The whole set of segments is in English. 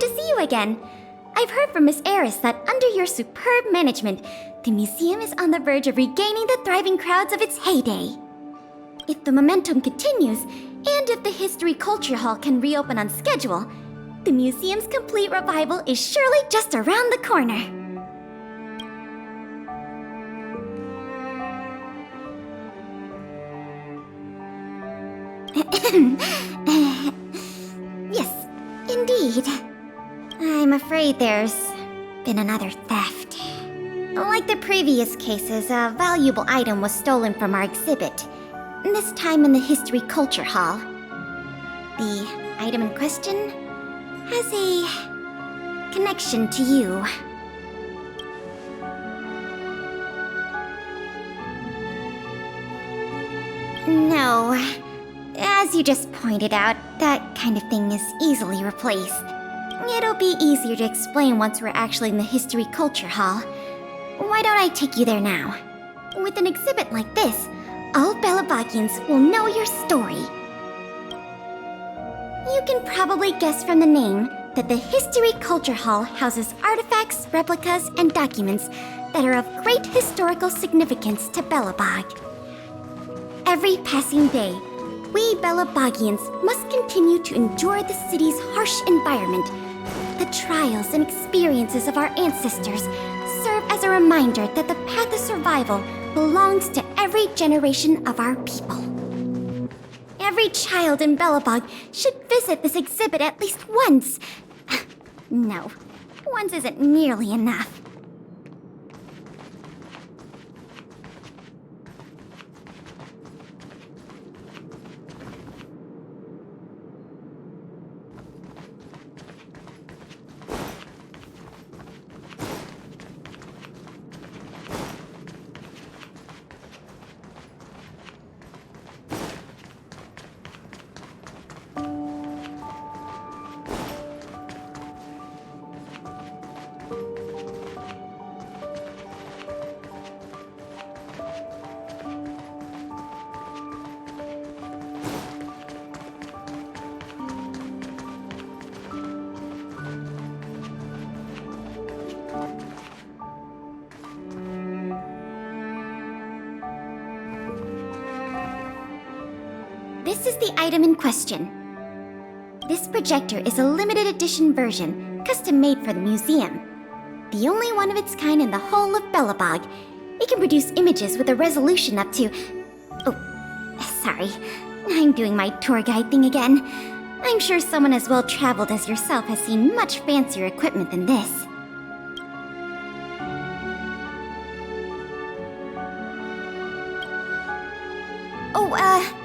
to see you again. I've heard from Miss Eris that under your superb management, the museum is on the verge of regaining the thriving crowds of its heyday. If the momentum continues, and if the History Culture Hall can reopen on schedule, the museum's complete revival is surely just around the corner. Yes, indeed. I'm afraid there's been another theft. Like the previous cases, a valuable item was stolen from our exhibit, this time in the History Culture Hall. The item in question has a connection to you. No, as you just pointed out, that kind of thing is easily replaced. It'll be easier to explain once we're actually in the History Culture Hall. Why don't I take you there now? With an exhibit like this, all Belabagians will know your story. You can probably guess from the name that the History Culture Hall houses artifacts, replicas, and documents that are of great historical significance to Belobog. Every passing day, we Belabagians must continue to endure the city's harsh environment. The trials and experiences of our ancestors serve as a reminder that the path of survival belongs to every generation of our people. Every child in Belobog should visit this exhibit at least once. No, once isn't nearly enough. This is the item in question. This projector is a limited edition version, custom made for the museum. The only one of its kind in the whole of Belobog. It can produce images with a resolution up to... Oh, sorry. I'm doing my tour guide thing again. I'm sure someone as well traveled as yourself has seen much fancier equipment than this.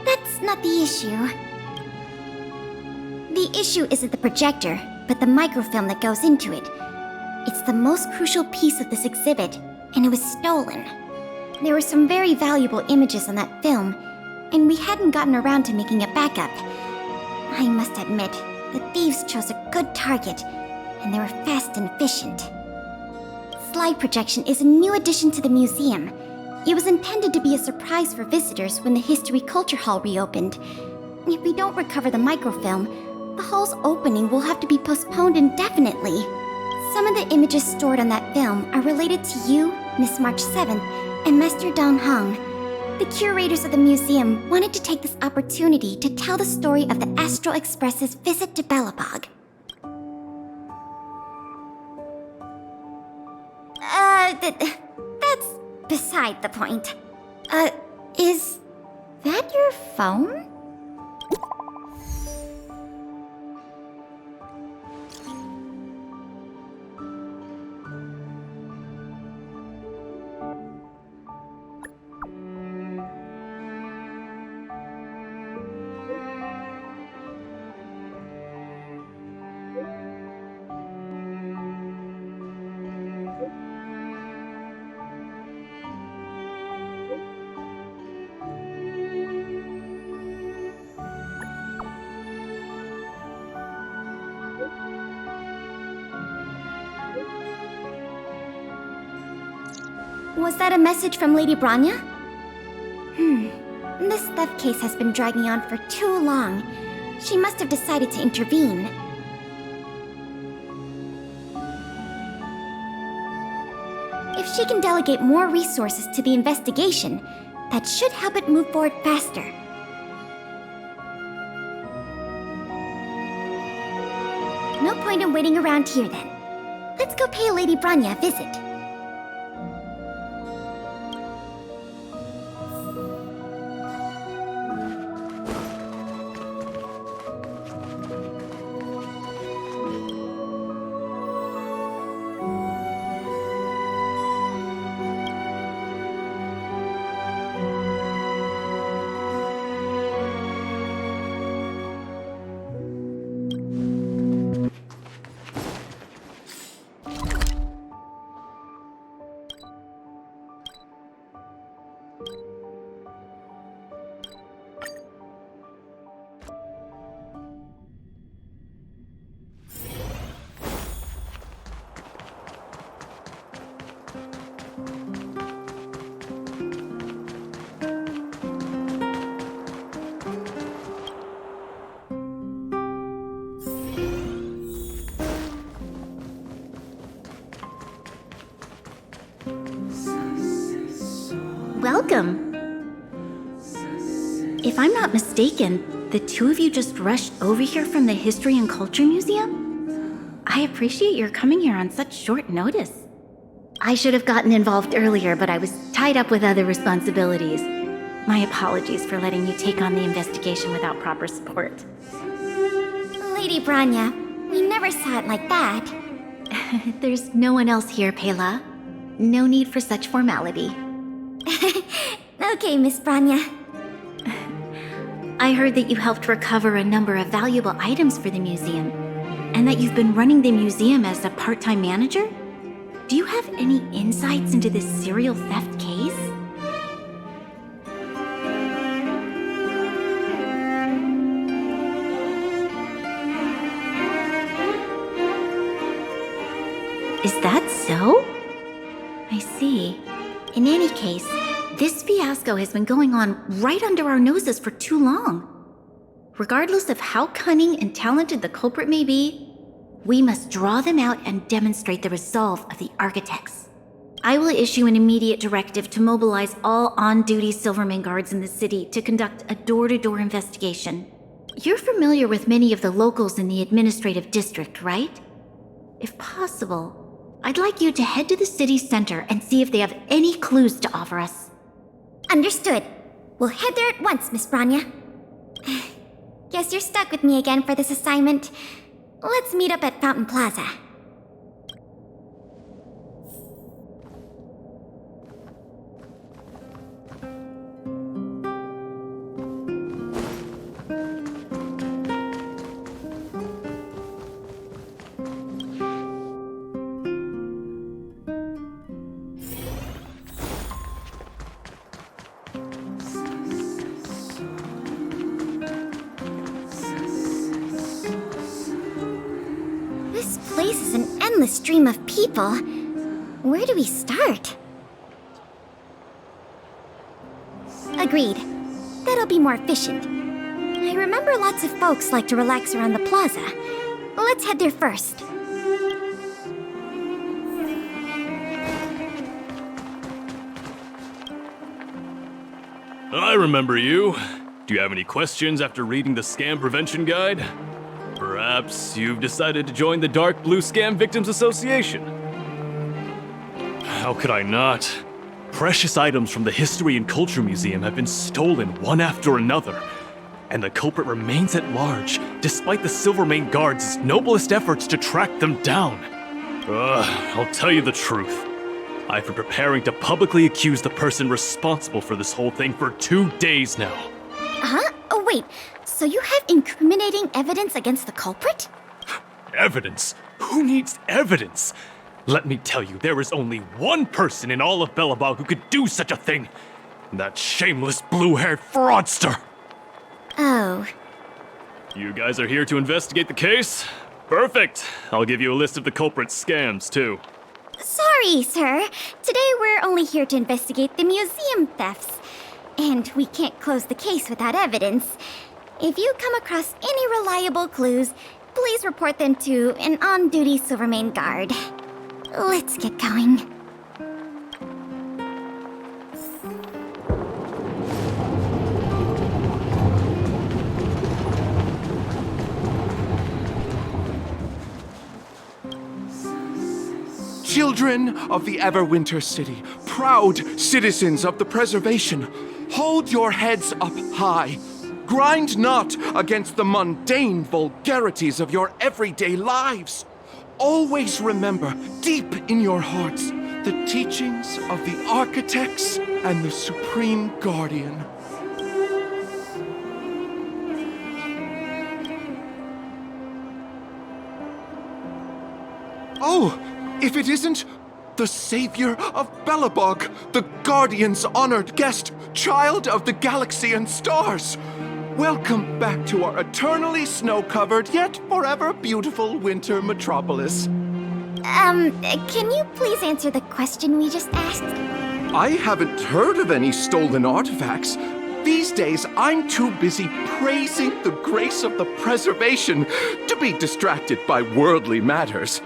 That's not the issue. The issue isn't the projector, but the microfilm that goes into it. It's the most crucial piece of this exhibit, and it was stolen. There were some very valuable images on that film, and we hadn't gotten around to making a backup. I must admit, the thieves chose a good target, and they were fast and efficient. Slide projection is a new addition to the museum. It was intended to be a surprise for visitors when the History Culture Hall reopened. If we don't recover the microfilm, the hall's opening will have to be postponed indefinitely. Some of the images stored on that film are related to you, Miss March 7th, and Master Don Hong. The curators of the museum wanted to take this opportunity to tell the story of the Astral Express's visit to Belobog. That's beside the point. Is that your phone? Was that a message from Lady Bronya? This theft case has been dragging on for too long. She must have decided to intervene. If she can delegate more resources to the investigation, that should help it move forward faster. No point in waiting around here then. Let's go pay Lady Bronya a visit. Welcome. If I'm not mistaken, the two of you just rushed over here from the History and Culture Museum? I appreciate your coming here on such short notice. I should have gotten involved earlier, but I was tied up with other responsibilities. My apologies for letting you take on the investigation without proper support. Lady Bronya, we never saw it like that. There's no one else here, Pela. No need for such formality. Okay, Miss Bronya. I heard that you helped recover a number of valuable items for the museum, and that you've been running the museum as a part-time manager? Do you have any insights into this serial theft case? Is that so? I see. In any case, this fiasco has been going on right under our noses for too long. Regardless of how cunning and talented the culprit may be, we must draw them out and demonstrate the resolve of the architects. I will issue an immediate directive to mobilize all on-duty Silverman guards in the city to conduct a door-to-door investigation. You're familiar with many of the locals in the administrative district, right? If possible, I'd like you to head to the city center and see if they have any clues to offer us. Understood. We'll head there at once, Miss Bronya. Guess you're stuck with me again for this assignment. Let's meet up at Fountain Plaza. Stream of people. Where do we start? Agreed. That'll be more efficient. I remember lots of folks like to relax around the plaza. Let's head there first. I remember you. Do you have any questions after reading the Scam Prevention Guide? Perhaps you've decided to join the Dark Blue Scam Victims Association. How could I not? Precious items from the History and Culture Museum have been stolen one after another, and the culprit remains at large, despite the Silvermane Guards' noblest efforts to track them down. I'll tell you the truth. I've been preparing to publicly accuse the person responsible for this whole thing for 2 days now. Huh? Oh, wait. So you have incriminating evidence against the culprit? Evidence? Who needs evidence? Let me tell you, there is only one person in all of Belobog who could do such a thing. That shameless blue-haired fraudster. Oh. You guys are here to investigate the case? Perfect. I'll give you a list of the culprit's scams, too. Sorry, sir. Today we're only here to investigate the museum thefts. And we can't close the case without evidence. If you come across any reliable clues, please report them to an on-duty Silvermane guard. Let's get going. Children of the Everwinter city, proud citizens of the preservation, hold your heads up high. Grind not against the mundane vulgarities of your everyday lives. Always remember, deep in your hearts, the teachings of the architects and the Supreme Guardian. Oh, if it isn't the savior of Belobog, the Guardian's honored guest, child of the galaxy and stars. Welcome back to our eternally snow-covered yet forever beautiful winter metropolis. Can you please answer the question we just asked? I haven't heard of any stolen artifacts. These days, I'm too busy praising the grace of the preservation to be distracted by worldly matters.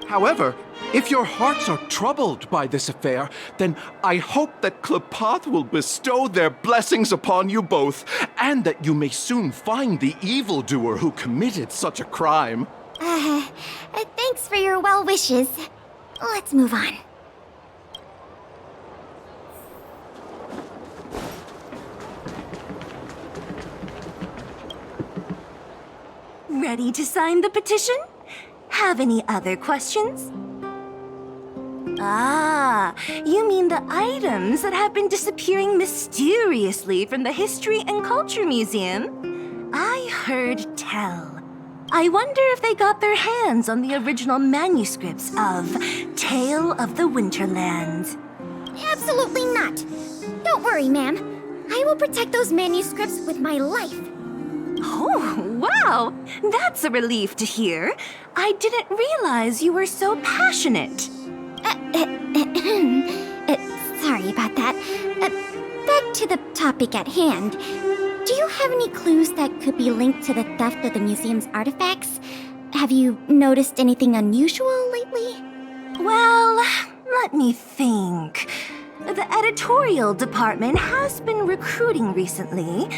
However, if your hearts are troubled by this affair, then I hope that Cleopath will bestow their blessings upon you both, and that you may soon find the evildoer who committed such a crime. Thanks for your well wishes. Let's move on. Ready to sign the petition? Have any other questions? Ah, you mean the items that have been disappearing mysteriously from the History and Culture Museum? I heard tell. I wonder if they got their hands on the original manuscripts of Tale of the Winterlands. Absolutely not. Don't worry, ma'am. I will protect those manuscripts with my life. Oh, wow! That's a relief to hear. I didn't realize you were so passionate. Sorry about that. Back to the topic at hand. Do you have any clues that could be linked to the theft of the museum's artifacts? Have you noticed anything unusual lately? Well, let me think. The editorial department has been recruiting recently.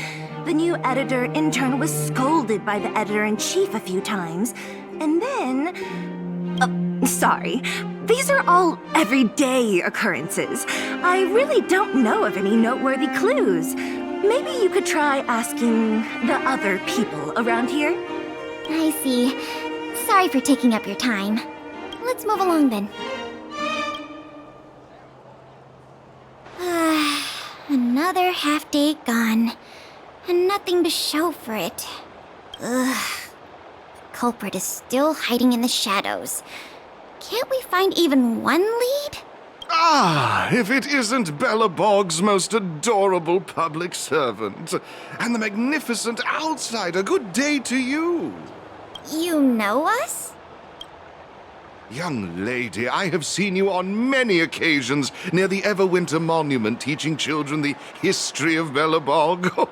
The new editor-intern was scolded by the editor-in-chief a few times. And then... sorry. These are all everyday occurrences. I really don't know of any noteworthy clues. Maybe you could try asking the other people around here? I see. Sorry for taking up your time. Let's move along then. Another half day gone. And nothing to show for it. Ugh. The culprit is still hiding in the shadows. Can't we find even one lead? Ah, if it isn't Belobog's most adorable public servant, and the magnificent outsider, good day to you. You know us? Young lady, I have seen you on many occasions near the Everwinter Monument teaching children the history of Belobog. Oh,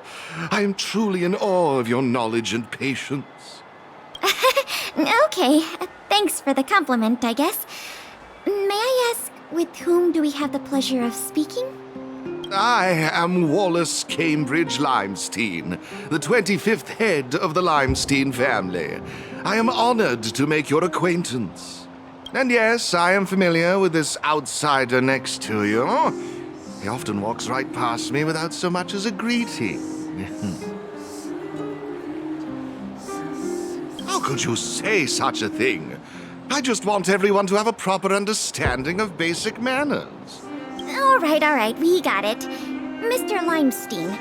I am truly in awe of your knowledge and patience. Okay, thanks for the compliment, I guess. May I ask, with whom do we have the pleasure of speaking? I am Wallace Cambridge Limestein, the 25th head of the Limestein family. I am honored to make your acquaintance. And yes, I am familiar with this outsider next to you. He often walks right past me without so much as a greeting. How could you say such a thing? I just want everyone to have a proper understanding of basic manners. All right, we got it. Mr. Limestein,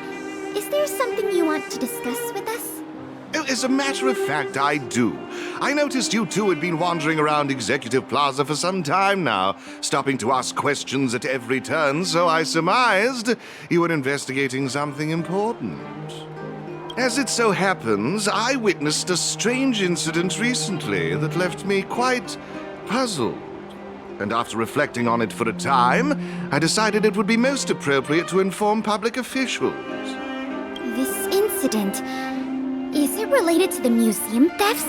is there something you want to discuss with us? As a matter of fact, I do. I noticed you two had been wandering around Executive Plaza for some time now, stopping to ask questions at every turn, so I surmised you were investigating something important. As it so happens, I witnessed a strange incident recently that left me quite puzzled. And after reflecting on it for a time, I decided it would be most appropriate to inform public officials. This incident, is it related to the museum thefts?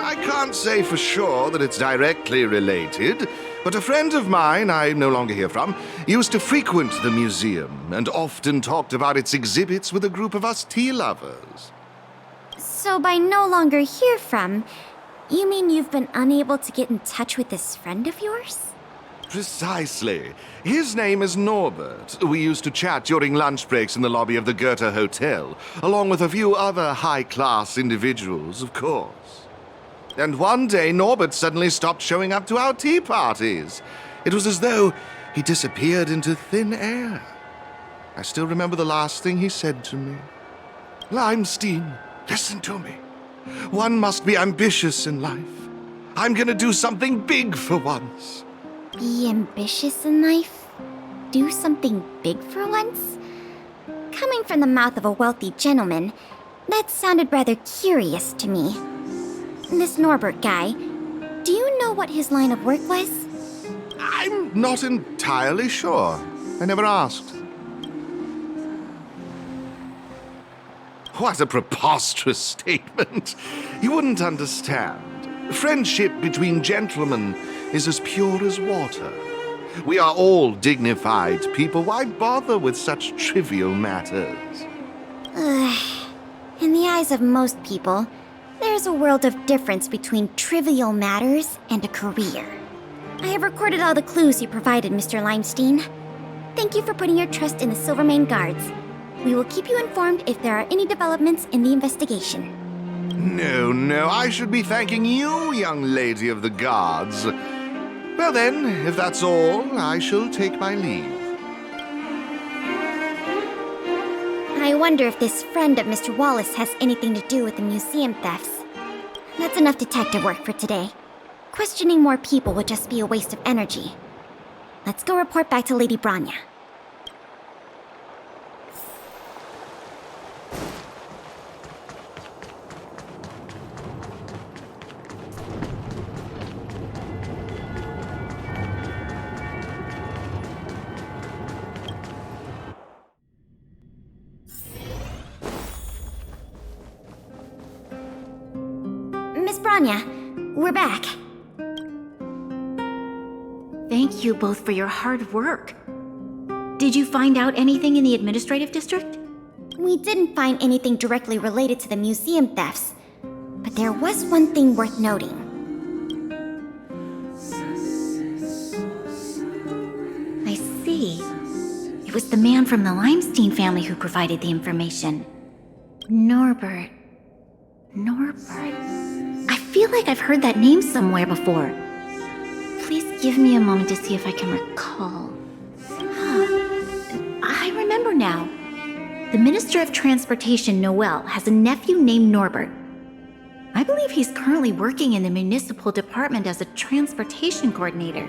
I can't say for sure that it's directly related, but a friend of mine I no longer hear from used to frequent the museum and often talked about its exhibits with a group of us tea lovers. So by no longer hear from, You mean you've been unable to get in touch with this friend of yours? Precisely. His name is Norbert. We used to chat during lunch breaks in the lobby of the Goethe Hotel, along with a few other high-class individuals, of course. And one day, Norbert suddenly stopped showing up to our tea parties. It was as though he disappeared into thin air. I still remember the last thing he said to me. Limestein, listen to me. One must be ambitious in life. I'm gonna do something big for once. Be ambitious in life? Do something big for once? Coming from the mouth of a wealthy gentleman, that sounded rather curious to me. This Norbert guy, do you know what his line of work was? I'm not entirely sure. I never asked. What a preposterous statement. You wouldn't understand. Friendship between gentlemen is as pure as water. We are all dignified people. Why bother with such trivial matters? In the eyes of most people, there's a world of difference between trivial matters and a career. I have recorded all the clues you provided, Mr. Limestein. Thank you for putting your trust in the Silvermane Guards. We will keep you informed if there are any developments in the investigation. No, I should be thanking you, young lady of the guards. Well then, if that's all, I shall take my leave. I wonder if this friend of Mr. Wallace has anything to do with the museum thefts. That's enough detective work for today. Questioning more people would just be a waste of energy. Let's go report back to Lady Bronya. Miss Bronya, we're back. Thank you both for your hard work. Did you find out anything in the administrative district? We didn't find anything directly related to the museum thefts, but there was one thing worth noting. I see. It was the man from the Limestein family who provided the information. Norbert. I feel like I've heard that name somewhere before. Please give me a moment to see if I can recall. I remember now. The Minister of Transportation, Noel, has a nephew named Norbert. I believe he's currently working in the municipal department as a transportation coordinator.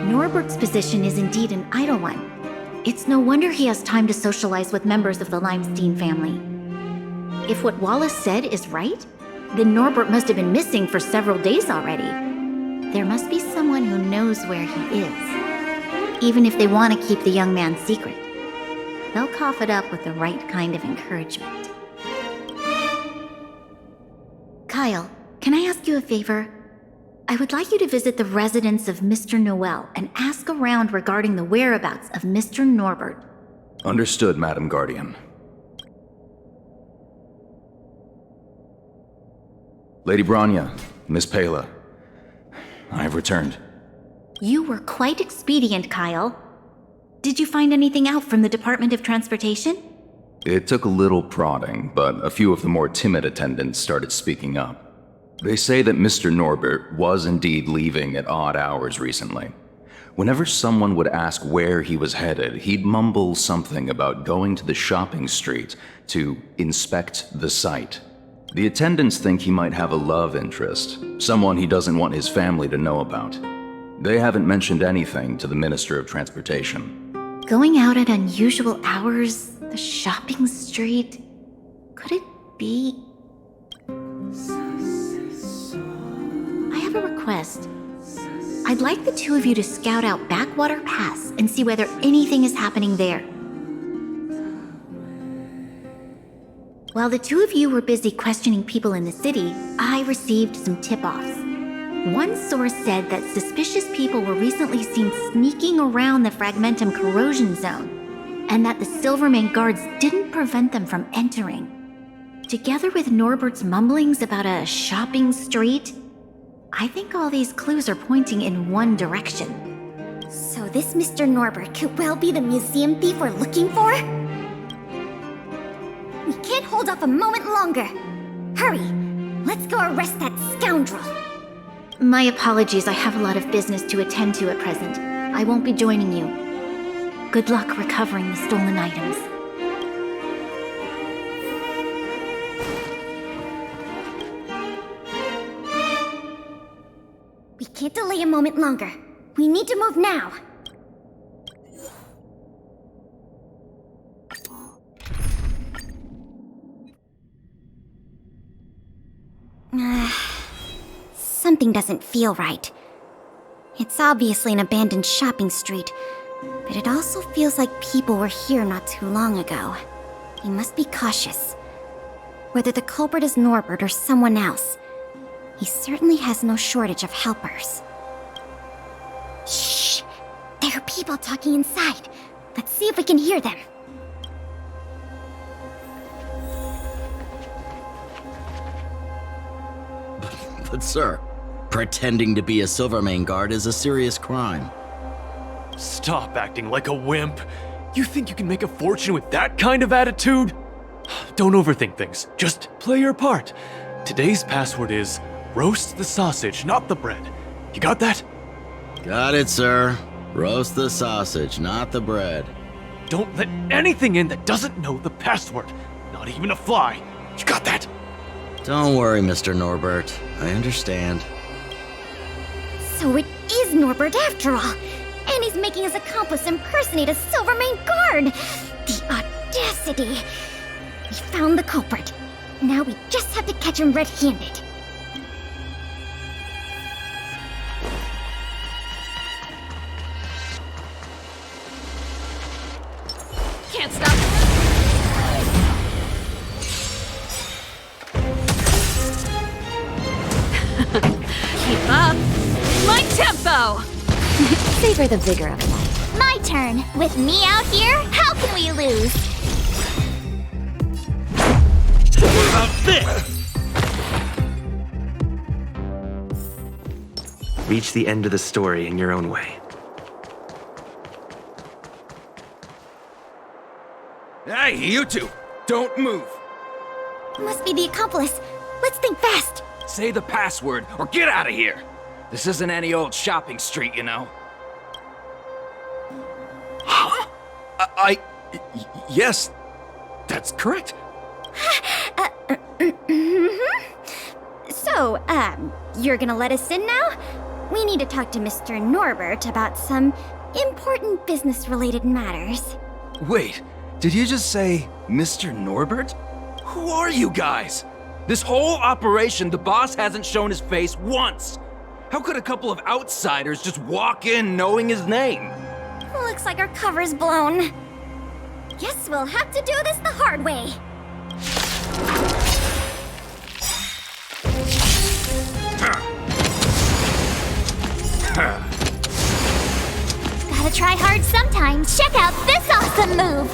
Norbert's position is indeed an idle one. It's no wonder he has time to socialize with members of the Limestein family. If what Wallace said is right, then Norbert must have been missing for several days already. There must be someone who knows where he is, even if they want to keep the young man secret. They'll cough it up with the right kind of encouragement. Kyle, can I ask you a favor? I would like you to visit the residence of Mr. Noel and ask around regarding the whereabouts of Mr. Norbert. Understood, Madam Guardian. Lady Bronya, Miss Pela, I have returned. You were quite expedient, Kyle. Did you find anything out from the Department of Transportation? It took a little prodding, but a few of the more timid attendants started speaking up. They say that Mr. Norbert was indeed leaving at odd hours recently. Whenever someone would ask where he was headed, he'd mumble something about going to the shopping street to inspect the site. The attendants think he might have a love interest, someone he doesn't want his family to know about. They haven't mentioned anything to the Minister of Transportation. Going out at unusual hours, the shopping street, could it be? I have a request. I'd like the two of you to scout out Backwater Pass and see whether anything is happening there. While the two of you were busy questioning people in the city, I received some tip-offs. One source said that suspicious people were recently seen sneaking around the Fragmentum corrosion zone, and that the Silvermane Guards didn't prevent them from entering. together with Norbert's mumblings about a shopping street, I think all these clues are pointing in one direction. So this Mr. Norbert could well be the museum thief we're looking for? We can't hold off a moment longer. Hurry! Let's go arrest that scoundrel! My apologies, I have a lot of business to attend to at present. I won't be joining you. Good luck recovering the stolen items. We can't delay a moment longer. We need to move now. Something doesn't feel right. It's obviously an abandoned shopping street, but it also feels like people were here not too long ago. We must be cautious. Whether the culprit is Norbert or someone else, he certainly has no shortage of helpers. Shh! There are people talking inside. Let's see if we can hear them. But sir, pretending to be a Silvermane guard is a serious crime. Stop acting like a wimp. You think you can make a fortune with that kind of attitude? Don't overthink things. Just play your part. Today's password is roast the sausage, not the bread. You got that? Got it, sir. Roast the sausage, not the bread. Don't let anything in that doesn't know the password. Not even a fly. You got that? Don't worry, Mr. Norbert. I understand. So it is Norbert after all. And he's making his accomplice impersonate a Silvermane guard. The audacity. We found the culprit. Now we just have to catch him red-handed. Can't stop. Keep up. My tempo! Savor the vigor of life. My turn. With me out here, how can we lose? What about this? Reach the end of the story in your own way. Hey, you two! Don't move! Must be the accomplice. Let's think fast. Say the password, or get out of here! This isn't any old shopping street, you know. Yes, that's correct. So, you're gonna let us in now? We need to talk to Mr. Norbert about some important business-related matters. Wait, did you just say Mr. Norbert? Who are you guys? This whole operation, the boss hasn't shown his face once. How could a couple of outsiders just walk in knowing his name? Looks like our cover's blown. Guess we'll have to do this the hard way. Gotta try hard sometimes. Check out this awesome move.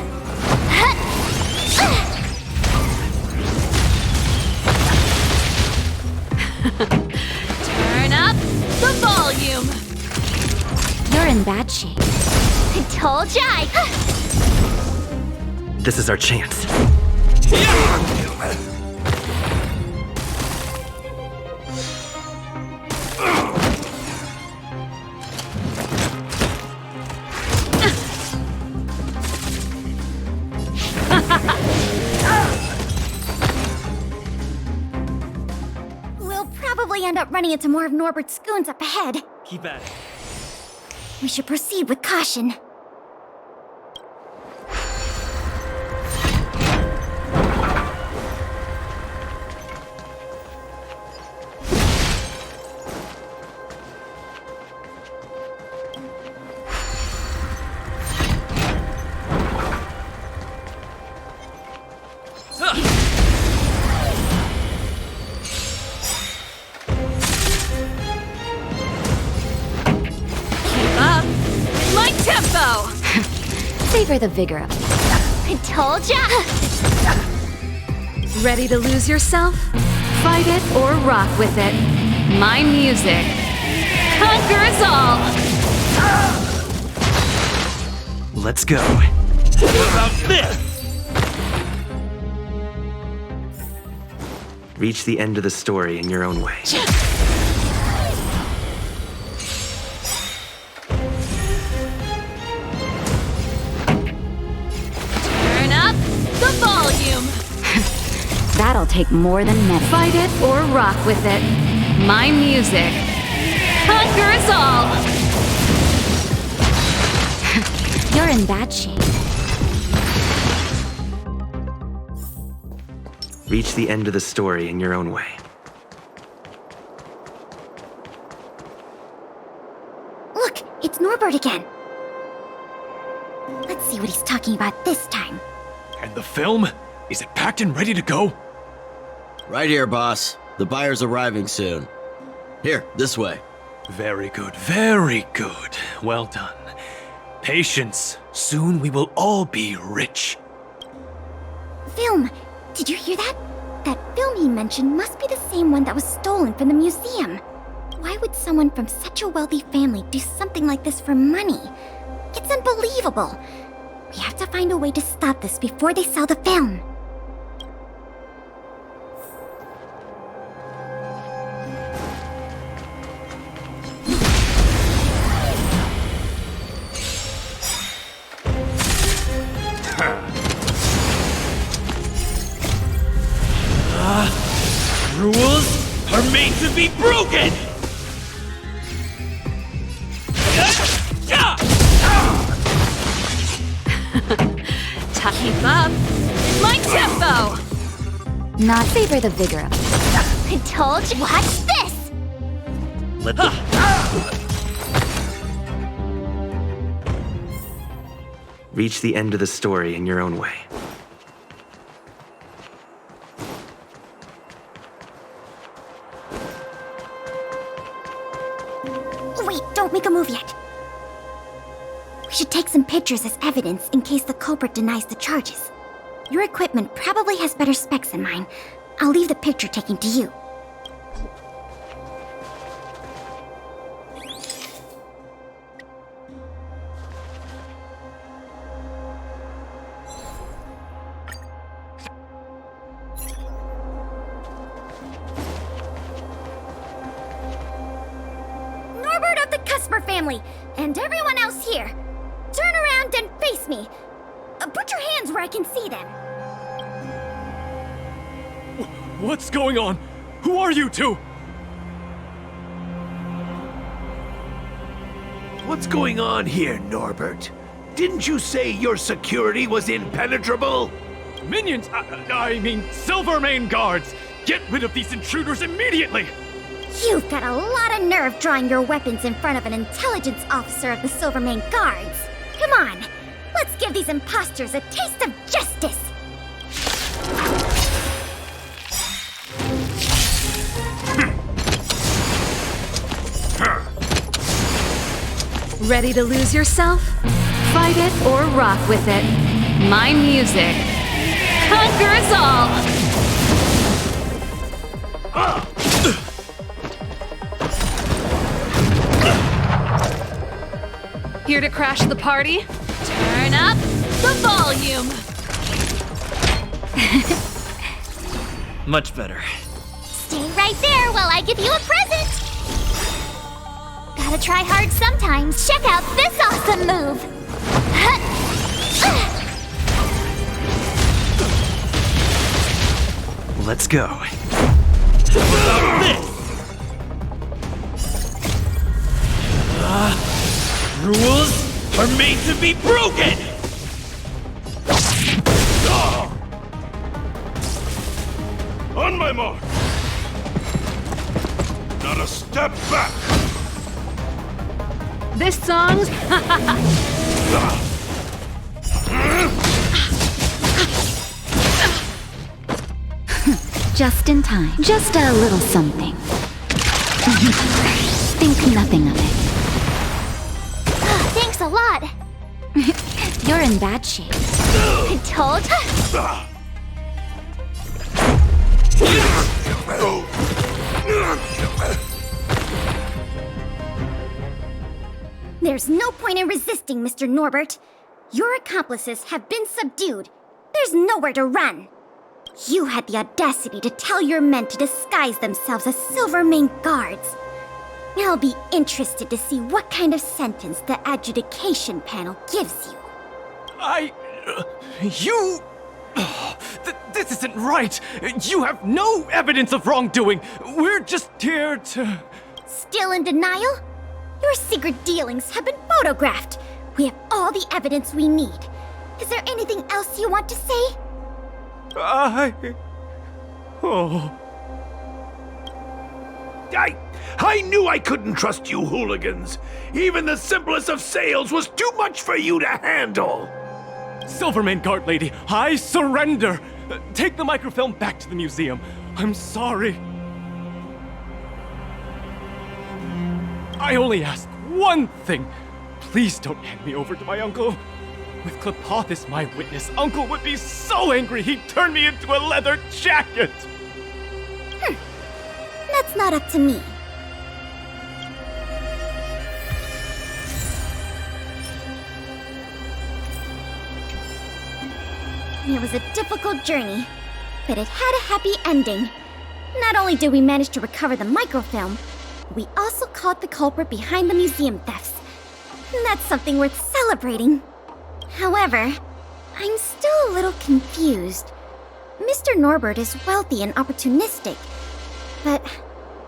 Turn up the volume. You're in bad shape. I told ya. This is our chance. We'll probably end up running into more of Norbert's goons up ahead. Keep at it. We should proceed with caution. Savor the vigor of life. I told ya! Ready to lose yourself? Fight it or rock with it. My music conquers all! Let's go. What about this? Reach the end of the story in your own way. Turn up the volume! That'll take more than medicine. Fight it or rock with it. My music conquers all! You're in bad shape. Reach the end of the story in your own way. Look, it's Norbert again. Let's see what he's talking about this time. And the film? Is it packed and ready to go? Right here, boss. The buyer's arriving soon. Here, this way. Very good, very good. Well done. Patience. Soon we will all be rich. Film! Did you hear that? That film he mentioned must be the same one that was stolen from the museum. Why would someone from such a wealthy family do something like this for money? It's unbelievable. We have to find a way to stop this before they sell the film. Rules are made to be broken! Keep up! My tempo! Not favor the vigor of it. I told you. Watch this! Let the... Reach the end of the story in your own way. Wait, don't make a move yet. We should take some pictures as evidence in case the culprit denies the charges. Your equipment probably has better specs than mine. I'll leave the picture taking to you. Norbert of the Cusper family, and everyone else here, turn around and face me. Put your hands where I can see them. What's going on? Who are you two? What's going on here, Norbert? Didn't you say your security was impenetrable? Minions! I mean, Silvermane guards! Get rid of these intruders immediately! You've got a lot of nerve drawing your weapons in front of an intelligence officer of the Silvermane Guards. Come on, let's give these imposters a taste of justice! Ready to lose yourself? Fight it or rock with it. My music conquers all! Here to crash the party? Turn up the volume! Much better. Stay right there while I give you a present! Gotta try hard sometimes. Check out this awesome move! Let's go. Rules are made to be broken! On my mark! Not a step back! This song's Just in time. Just a little something. Think nothing of it. Thanks a lot! You're in bad shape. I told There's no point in resisting, Mr. Norbert. Your accomplices have been subdued. There's nowhere to run. You had the audacity to tell your men to disguise themselves as Silvermane guards. I'll be interested to see what kind of sentence the adjudication panel gives you. This isn't right! You have no evidence of wrongdoing! We're just here to... Still in denial? Your secret dealings have been photographed. We have all the evidence we need. Is there anything else you want to say? I knew I couldn't trust you hooligans. Even the simplest of sales was too much for you to handle. Silvermane Guard Lady, I surrender! Take the microfilm back to the museum. I'm sorry. I only ask one thing. Please don't hand me over to my uncle. With Gepard as my witness, Uncle would be so angry he'd turn me into a leather jacket! That's not up to me. It was a difficult journey, but it had a happy ending. Not only did we manage to recover the microfilm, we also caught the culprit behind the museum thefts. And that's something worth celebrating. However, I'm still a little confused. Mr. Norbert is wealthy and opportunistic, but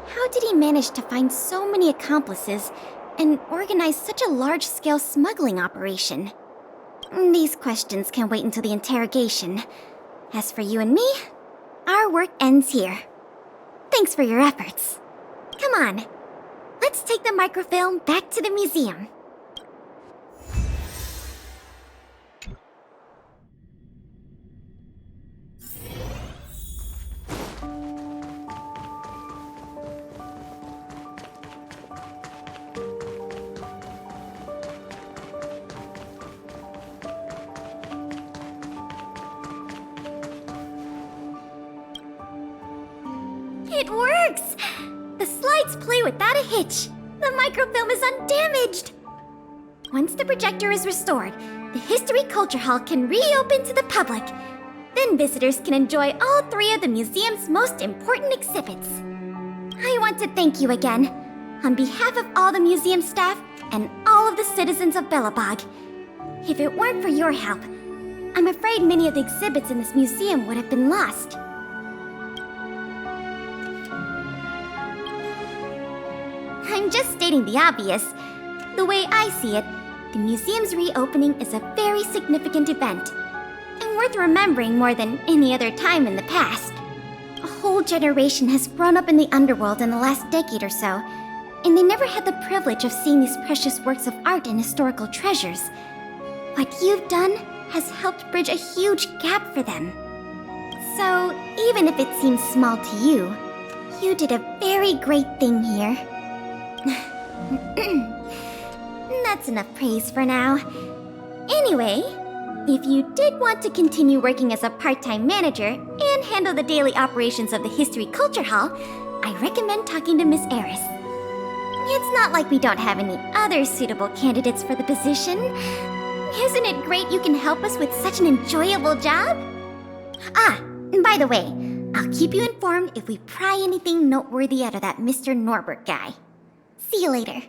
how did he manage to find so many accomplices and organize such a large-scale smuggling operation? These questions can wait until the interrogation. As for you and me, our work ends here. Thanks for your efforts. Come on, let's take the microfilm back to the museum. It works! The slides play without a hitch. The microfilm is undamaged. Once the projector is restored, the History Culture Hall can reopen to the public. Then visitors can enjoy all three of the museum's most important exhibits. I want to thank you again, on behalf of all the museum staff and all of the citizens of Belobog. If it weren't for your help, I'm afraid many of the exhibits in this museum would have been lost. I'm just stating the obvious. The way I see it, the museum's reopening is a very significant event, and worth remembering more than any other time in the past. A whole generation has grown up in the underworld in the last decade or so, and they never had the privilege of seeing these precious works of art and historical treasures. What you've done has helped bridge a huge gap for them. So, even if it seems small to you, you did a very great thing here. That's enough praise for now. Anyway, if you did want to continue working as a part-time manager and handle the daily operations of the History Culture Hall, I recommend talking to Miss Eris. It's not like we don't have any other suitable candidates for the position. Isn't it great you can help us with such an enjoyable job? Ah, by the way, I'll keep you informed if we pry anything noteworthy out of that Mr. Norbert guy. See you later.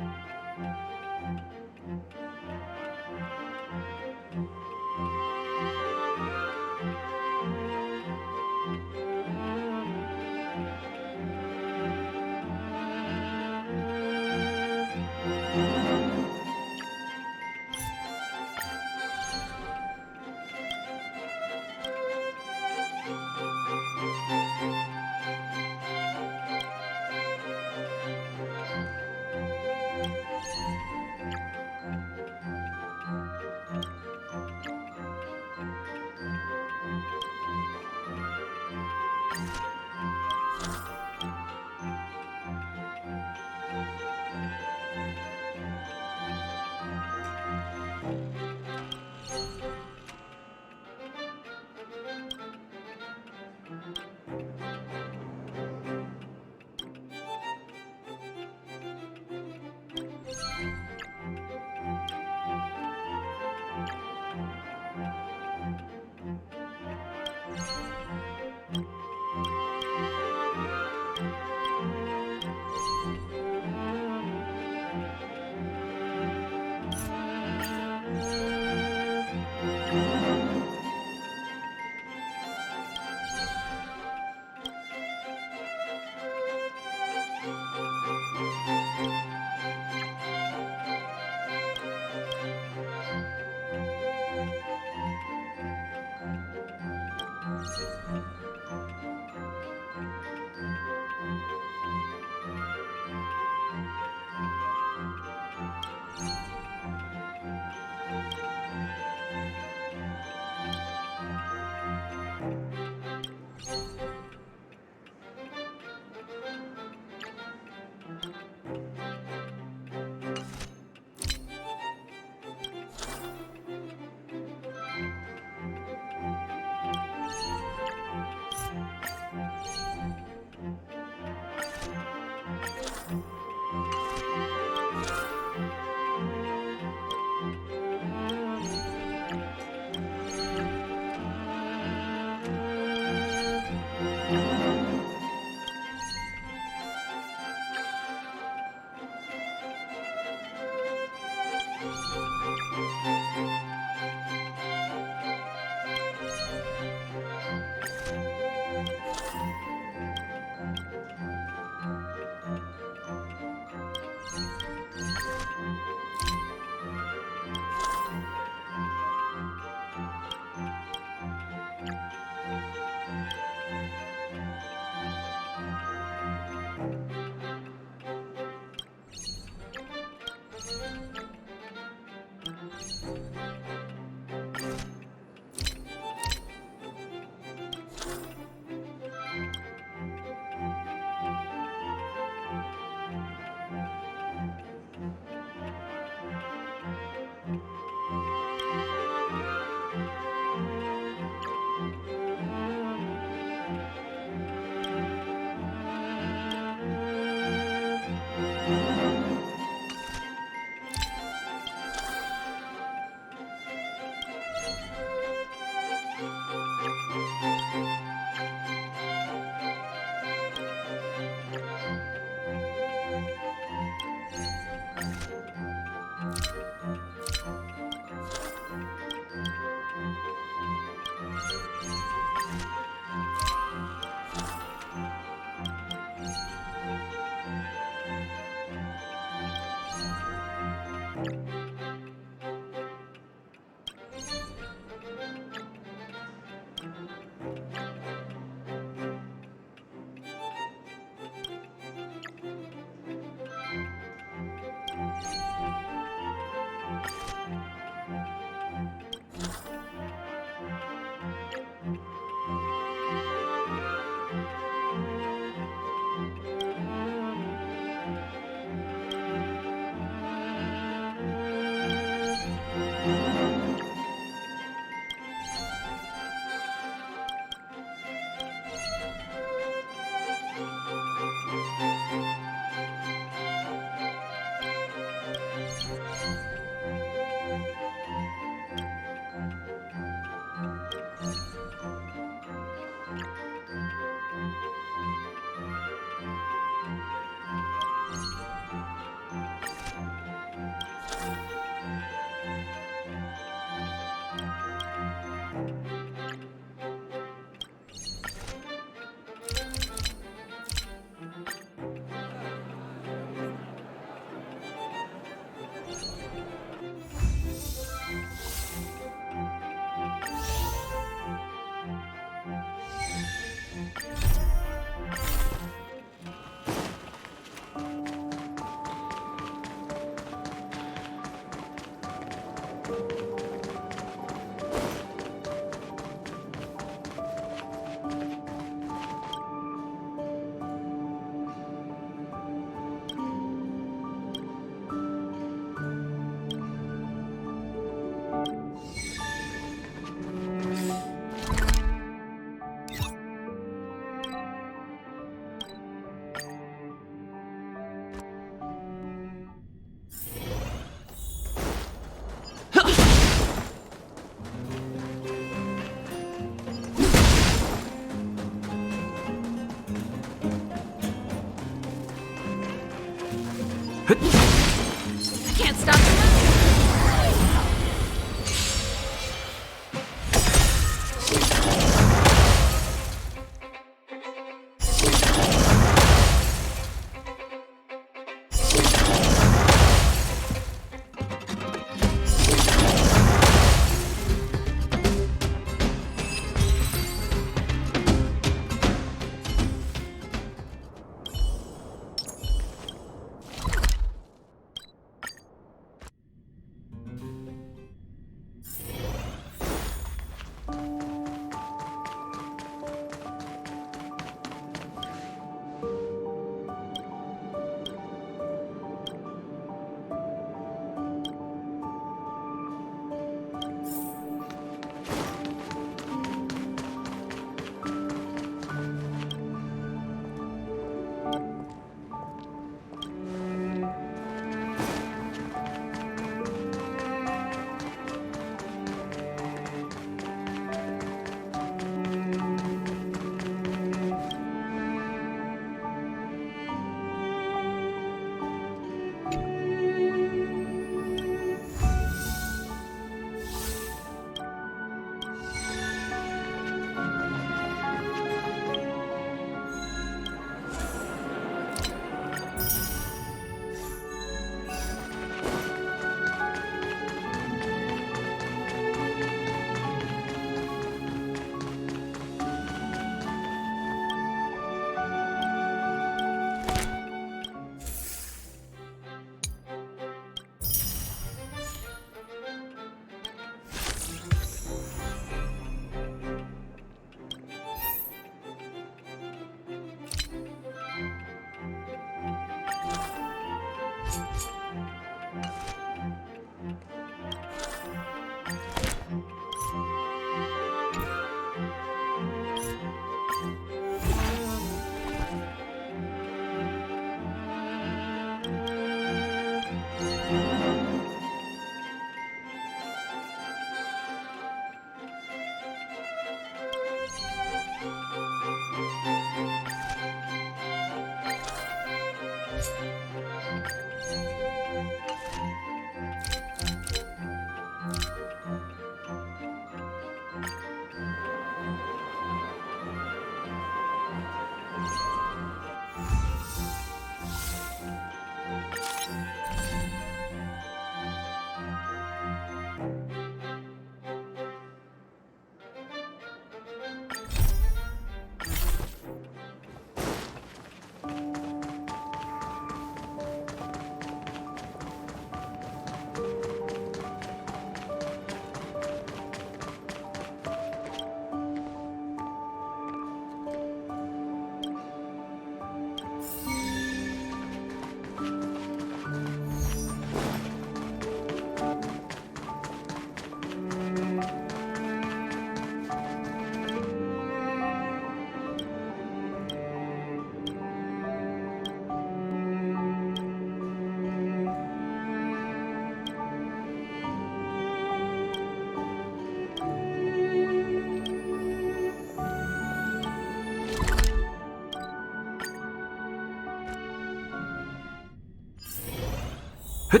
Freeze!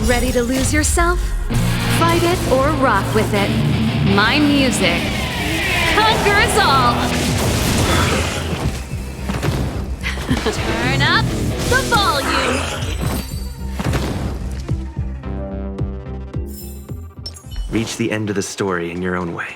Ready to lose yourself? Fight it or rock with it. My music conquers all! Turn up the volume! Reach the end of the story in your own way.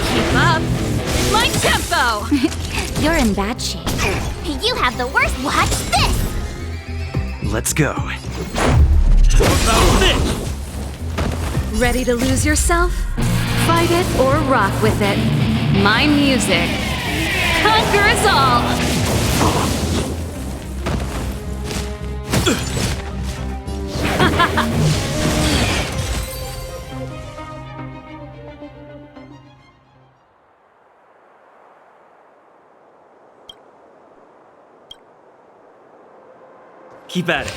Keep up my tempo! You're in bad shape. You have the worst. Watch this! Let's go. Ready to lose yourself? Fight it or rock with it. My music conquers all! Keep at it.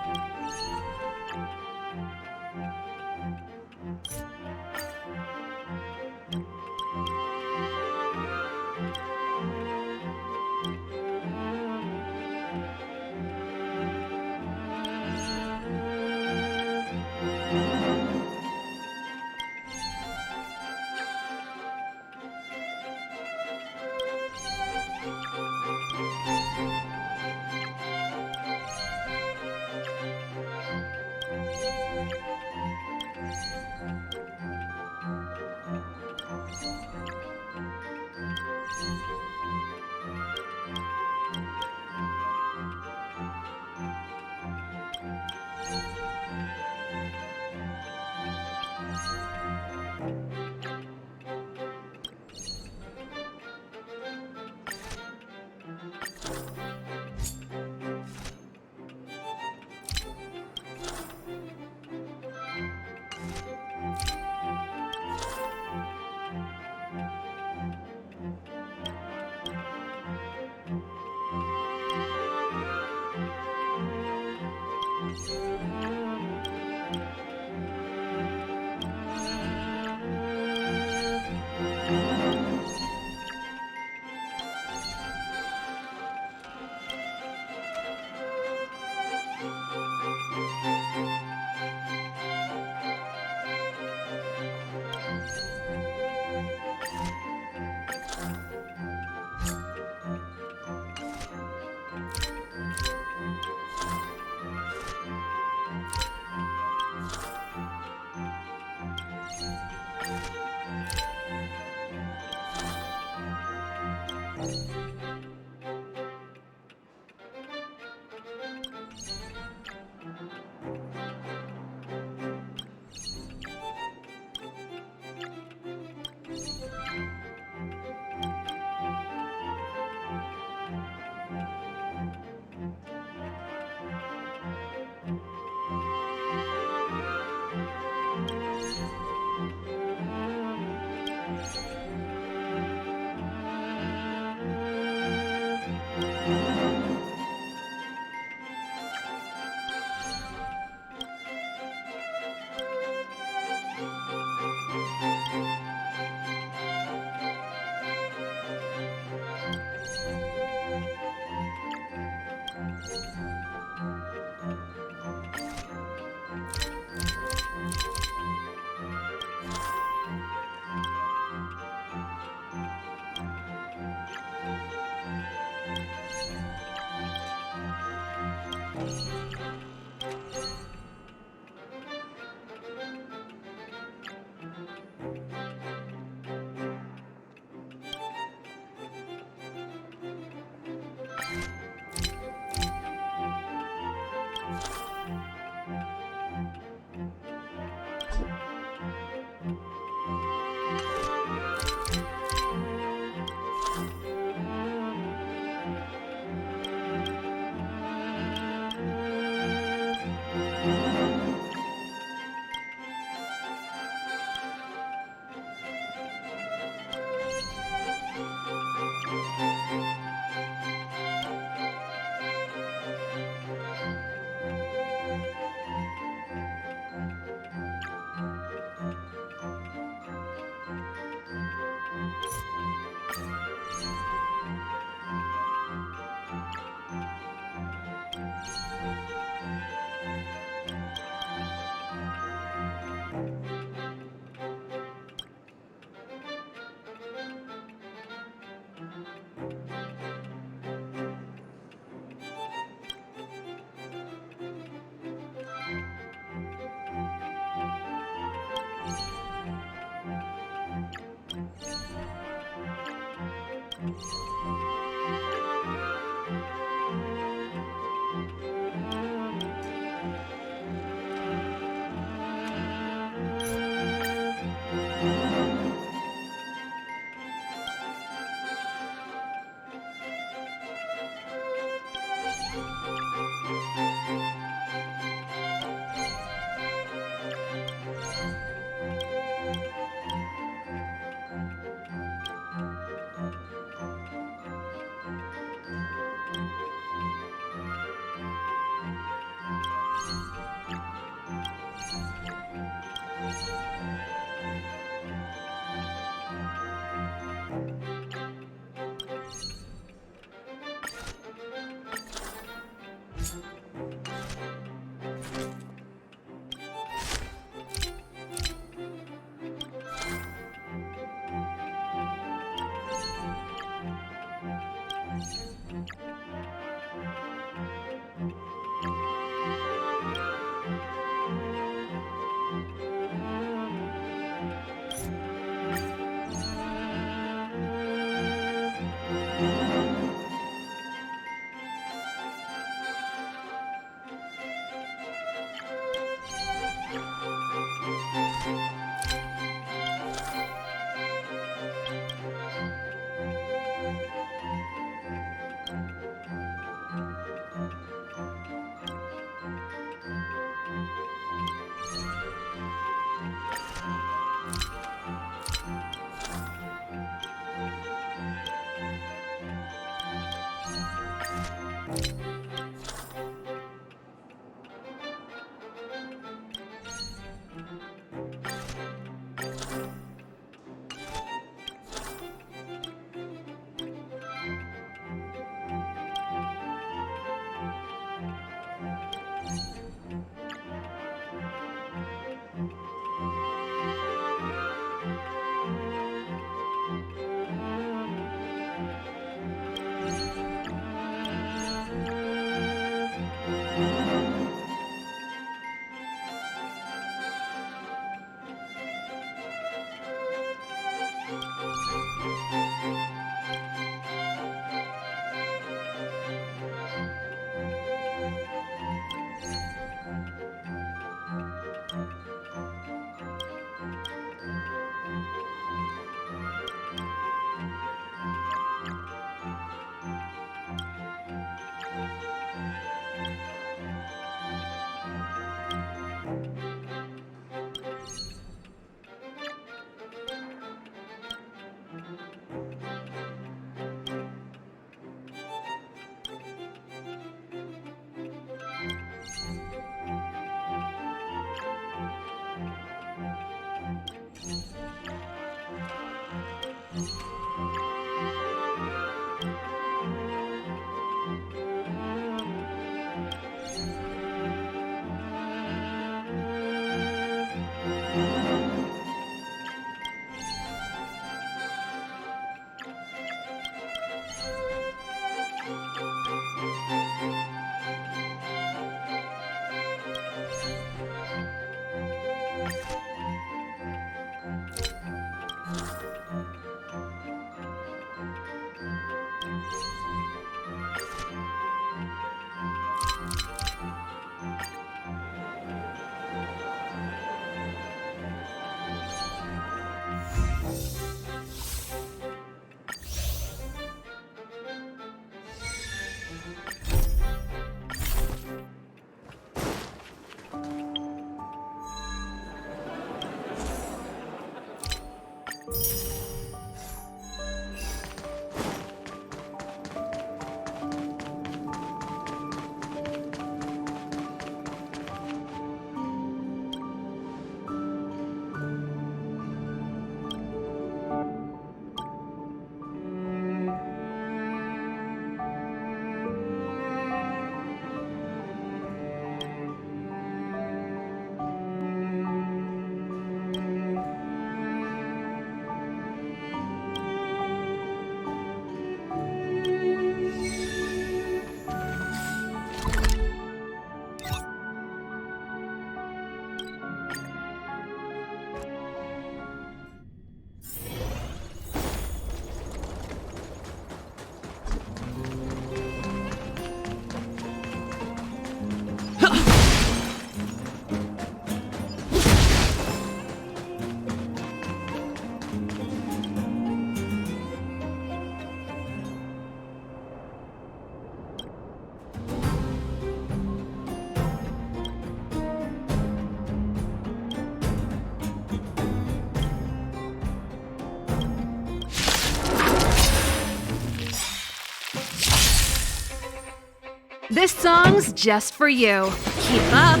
This song's just for you. Keep up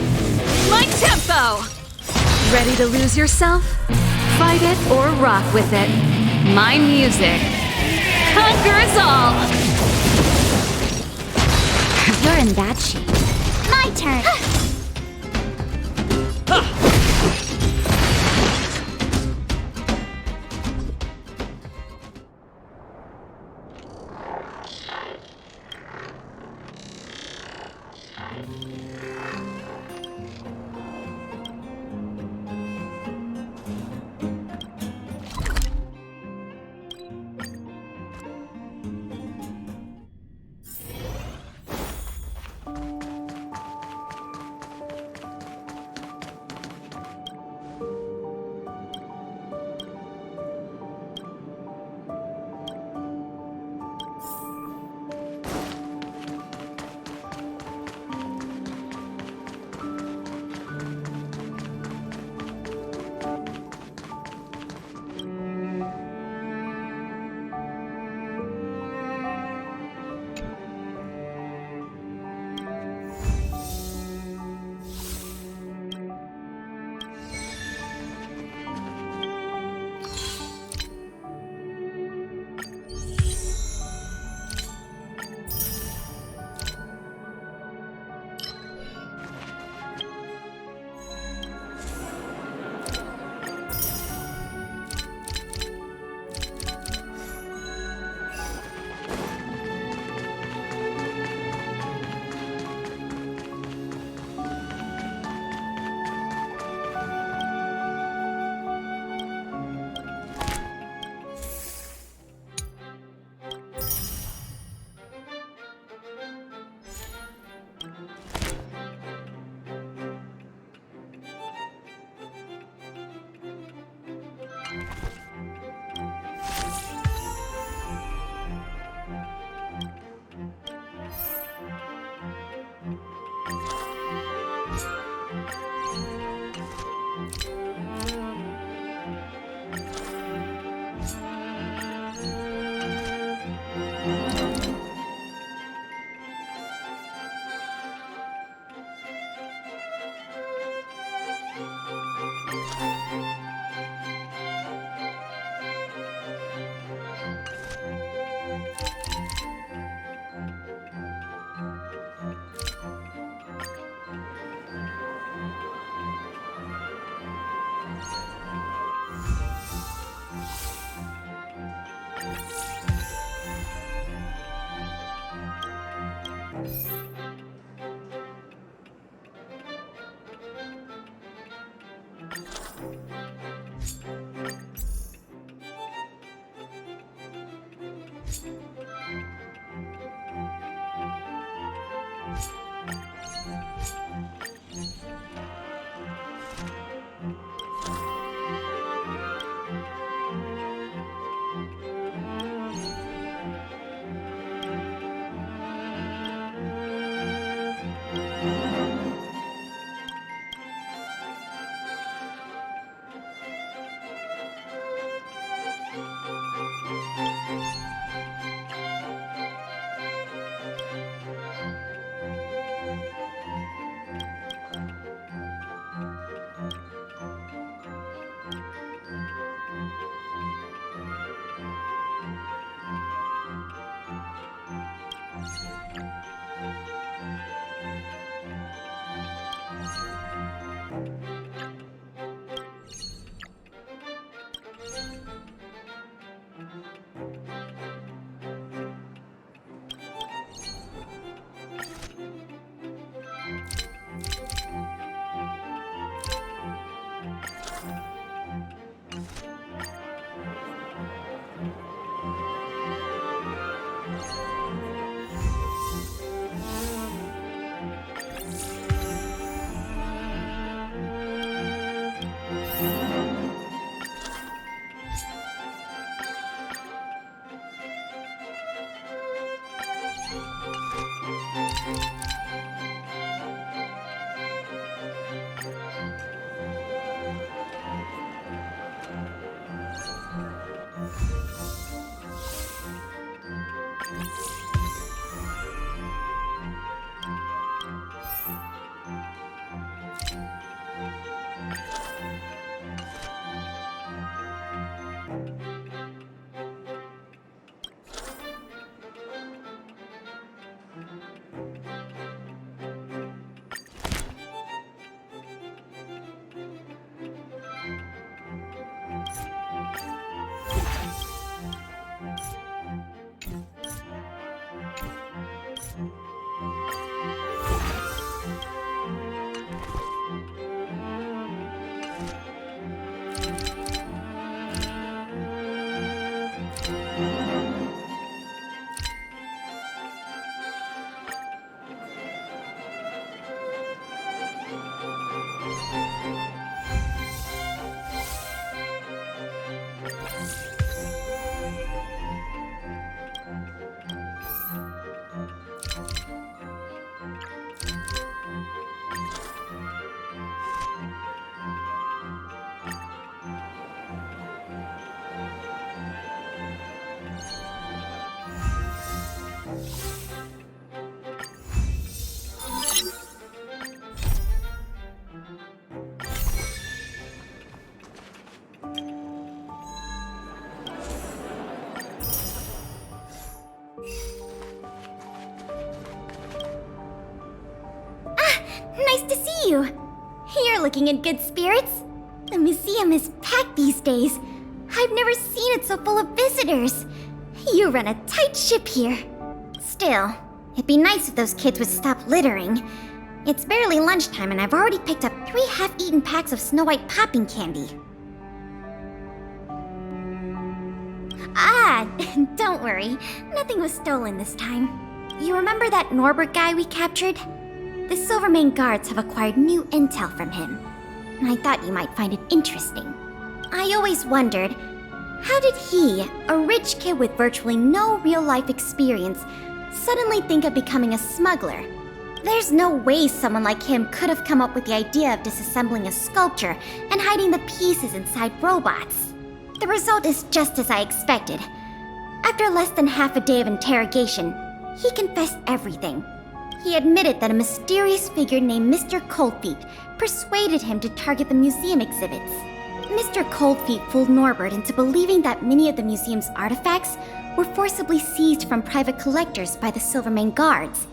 my tempo! Ready to lose yourself? Fight it or rock with it. My music conquers all! You're in bad shape. My turn! Nice to see you. You're looking in good spirits. The museum is packed these days. I've never seen it so full of visitors. You run a tight ship here. Still, it'd be nice if those kids would stop littering. It's barely lunchtime and I've already picked up 3 half-eaten packs of Snow White popping candy. Don't worry. Nothing was stolen this time. You remember that Norbert guy we captured? The Silvermane guards have acquired new intel from him, and I thought you might find it interesting. I always wondered, how did he, a rich kid with virtually no real-life experience, suddenly think of becoming a smuggler? There's no way someone like him could have come up with the idea of disassembling a sculpture and hiding the pieces inside robots. The result is just as I expected. After less than half a day of interrogation, he confessed everything. He admitted that a mysterious figure named Mr.Cold persuaded him to target the museum exhibits. Mr. Cold fooled Norbert into believing that many of the museum's artifacts were forcibly seized from private collectors by the Silvermane guards.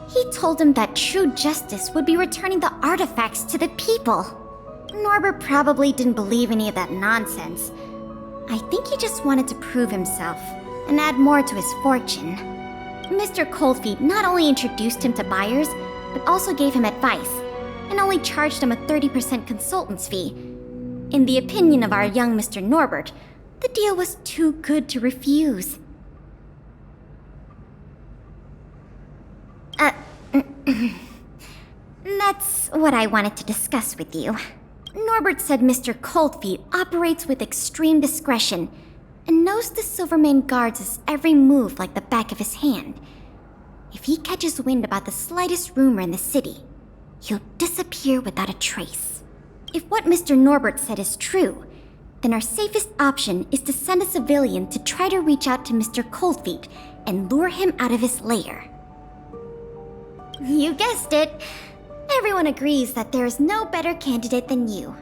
He told him that true justice would be returning the artifacts to the people. Norbert probably didn't believe any of that nonsense. I think he just wanted to prove himself and add more to his fortune. Mr. Coldfeet not only introduced him to buyers, but also gave him advice, and only charged him a 30% consultant's fee. In the opinion of our young Mr. Norbert, the deal was too good to refuse. That's what I wanted to discuss with you. Norbert said Mr. Coldfeet operates with extreme discretion and knows the Silvermane guards' every move like the back of his hand. If he catches wind about the slightest rumor in the city, he'll disappear without a trace. If what Mr. Norbert said is true, then our safest option is to send a civilian to try to reach out to Mr. Coldfeet and lure him out of his lair. You guessed it. Everyone agrees that there is no better candidate than you.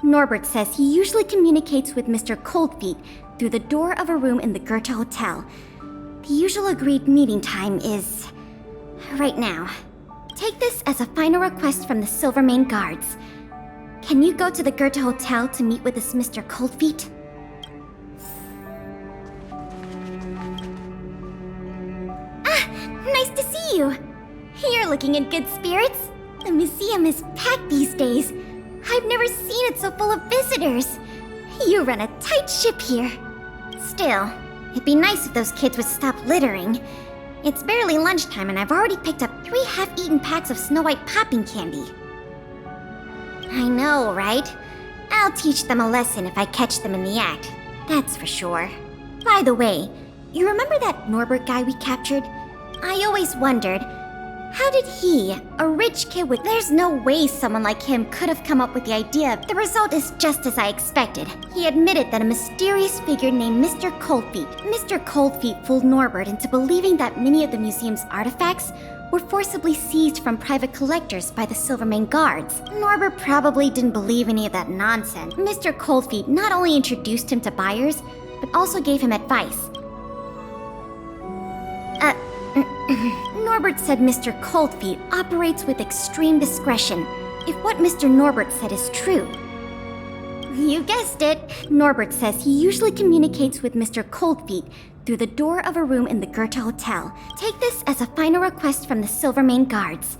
Norbert says he usually communicates with Mr. Coldfeet through the door of a room in the Goethe Hotel. The usual agreed meeting time is right now. Take this as a final request from the Silvermane guards. Can you go to the Goethe Hotel to meet with this Mr. Coldfeet? Nice to see you. You're looking in good spirits. The museum is packed these days. I've never seen it so full of visitors. You run a tight ship here. Still, it'd be nice if those kids would stop littering. It's barely lunchtime and I've already picked up 3 half-eaten packs of Snow White popping candy. I know, right? I'll teach them a lesson if I catch them in the act. That's for sure. By the way, you remember that Norbert guy we captured? I always wondered, how did he, a rich kid with... There's no way someone like him could have come up with the idea. The result is just as I expected. He admitted that a mysterious figure named Mr. Coldfeet fooled Norbert into believing that many of the museum's artifacts were forcibly seized from private collectors by the Silvermane guards. Norbert probably didn't believe any of that nonsense. Mr. Coldfeet not only introduced him to buyers, but also gave him advice. Norbert said Mr. Coldfeet operates with extreme discretion. If what Mr. Norbert said is true, You guessed it. Norbert says he usually communicates with Mr. Coldfeet through the door of a room in the Goethe Hotel. Take this as a final request from the Silvermane guards.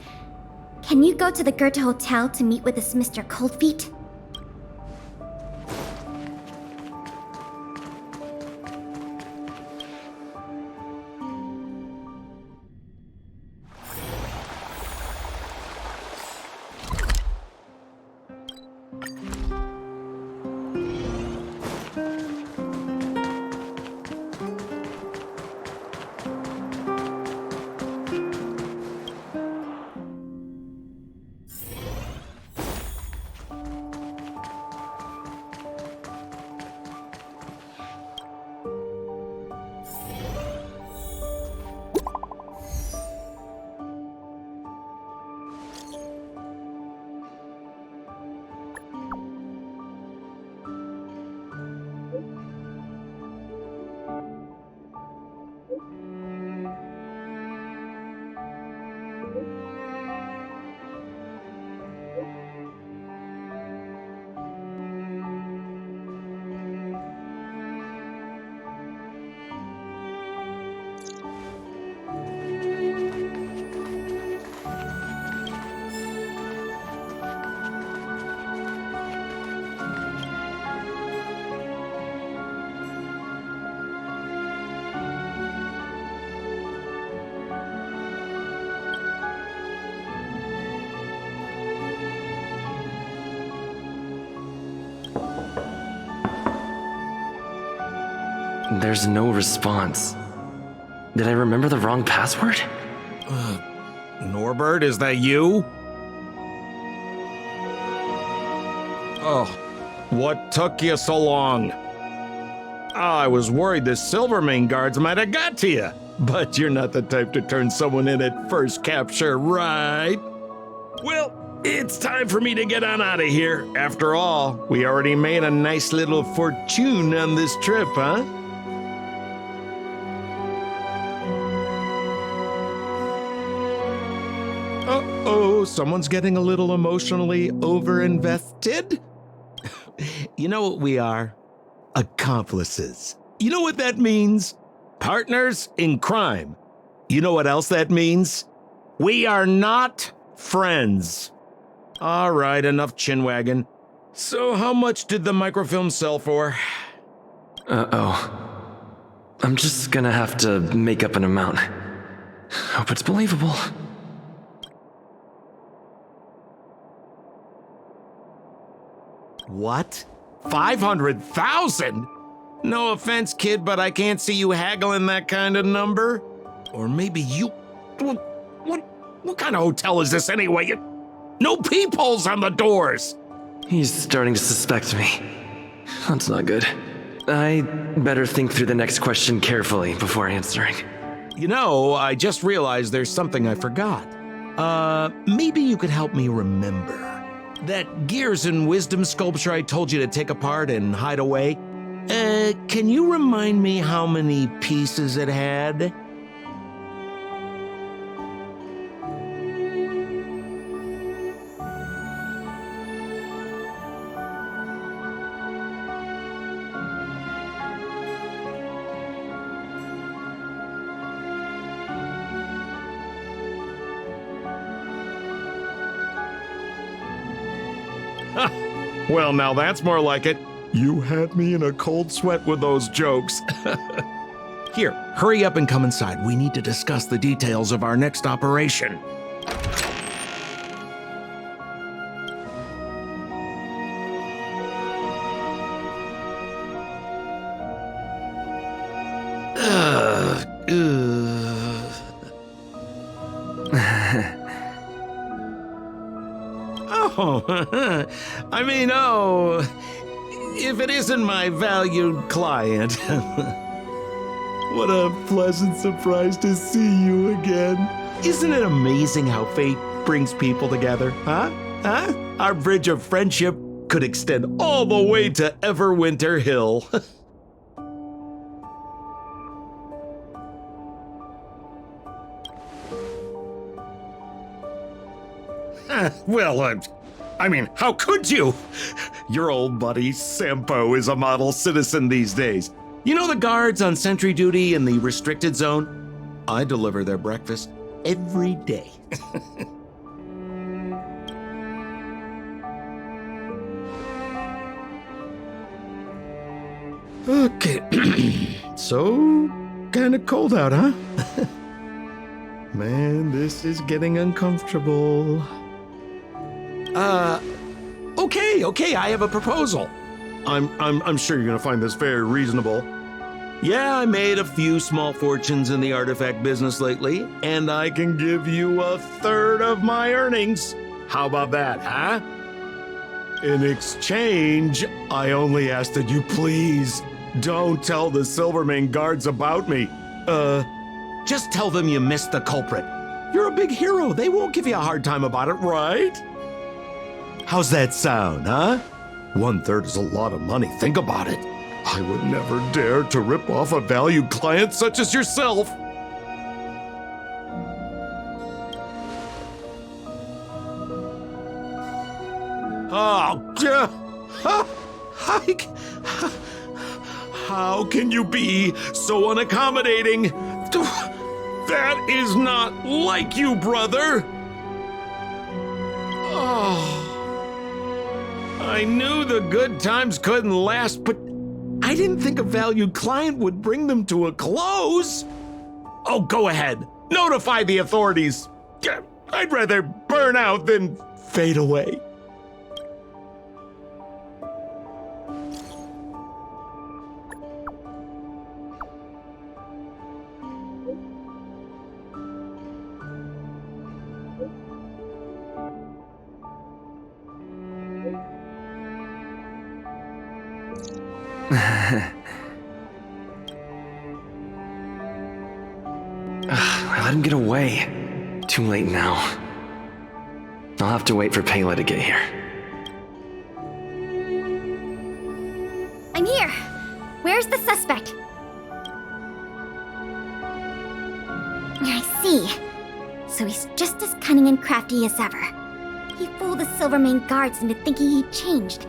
Can you go to the Goethe Hotel to meet with this Mr. Coldfeet? There's no response. Did I remember the wrong password? Norbert, is that you? Oh, what took you so long? I was worried the Silvermane guards might have got to you. But you're not the type to turn someone in at first capture, right? Well, it's time for me to get on out of here. After all, we already made a nice little fortune on this trip, huh? Uh-oh, someone's getting a little emotionally overinvested? You know what we are? Accomplices. You know what that means? Partners in crime. You know what else that means? We are not friends. All right, enough chinwagging. So how much did the microfilm sell for? Uh-oh. I'm just gonna have to make up an amount. Hope it's believable. What? 500,000? No offense, kid, but I can't see you haggling that kind of number. Or maybe you... What kind of hotel is this anyway? No peepholes on the doors! He's starting to suspect me. That's not good. I better think through the next question carefully before answering. You know, I just realized there's something I forgot. Maybe you could help me remember. That Gears and Wisdom sculpture I told you to take apart and hide away? Can you remind me how many pieces it had? Well, now that's more like it. You had me in a cold sweat with those jokes. Here, hurry up and come inside. We need to discuss the details of our next operation. If it isn't my valued client. What a pleasant surprise to see you again. Isn't it amazing how fate brings people together, huh? Our bridge of friendship could extend all the way to Everwinter Hill. Well, I mean, how could you? Your old buddy Sampo is a model citizen these days. You know the guards on sentry duty in the restricted zone? I deliver their breakfast every day. Okay, so kinda cold out, huh? Man, this is getting uncomfortable. Okay, I have a proposal. I'm sure you're gonna find this very reasonable. Yeah, I made a few small fortunes in the artifact business lately, and I can give you a third of my earnings. How about that, huh? In exchange, I only ask that you please don't tell the Silvermane guards about me. Just tell them you missed the culprit. You're a big hero. They won't give you a hard time about it, right? How's that sound, huh? 1/3 is a lot of money. Think about it. I would never dare to rip off a valued client such as yourself. How can you be so unaccommodating? That is not like you, brother. I knew the good times couldn't last, but I didn't think a valued client would bring them to a close. Oh, go ahead. Notify the authorities. I'd rather burn out than fade away. I let him get away. Too late now. I'll have to wait for Pela to get here. I'm here. Where's the suspect? I see. So he's just as cunning and crafty as ever. He fooled the Silvermane guards into thinking he'd changed.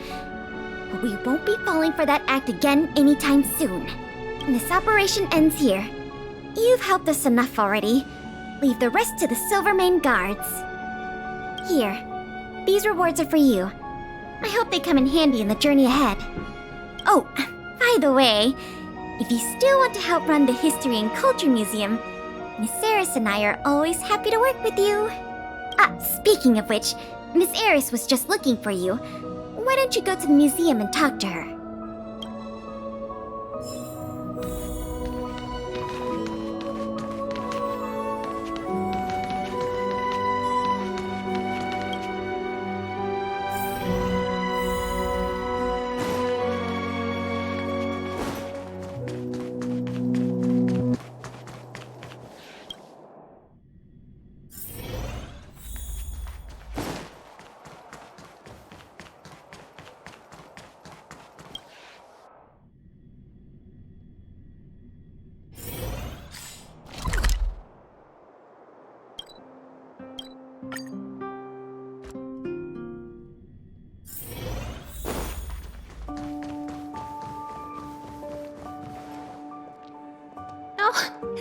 But we won't be falling for that act again anytime soon. This operation ends here. You've helped us enough already. Leave the rest to the Silvermane guards. Here, these rewards are for you. I hope they come in handy in the journey ahead. Oh, by the way, if you still want to help run the History and Culture Museum, Miss Eris and I are always happy to work with you. Speaking of which, Miss Eris was just looking for you. Why don't you go to the museum and talk to her?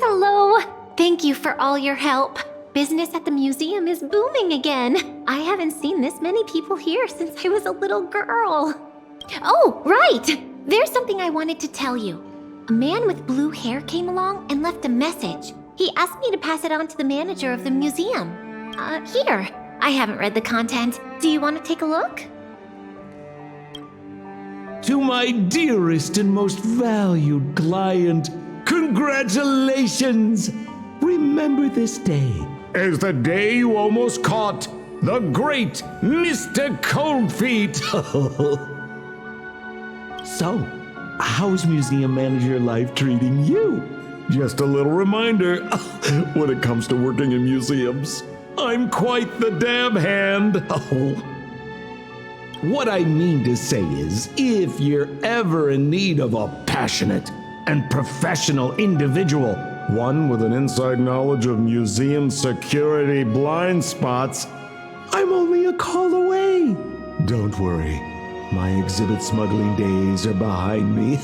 Hello! Thank you for all your help. Business at the museum is booming again. I haven't seen this many people here since I was a little girl. Oh, right! There's something I wanted to tell you. A man with blue hair came along and left a message. He asked me to pass it on to the manager of the museum. Here. I haven't read the content. Do you want to take a look? To my dearest and most valued client, congratulations! Remember this day as the day you almost caught the great Mr. Cold Feet. So, how's museum manager life treating you? Just a little reminder, when it comes to working in museums, I'm quite the dab hand. What I mean to say is, if you're ever in need of a passionate and professional individual, one with an inside knowledge of museum security blind spots, I'm only a call away. Don't worry. My exhibit smuggling days are behind me.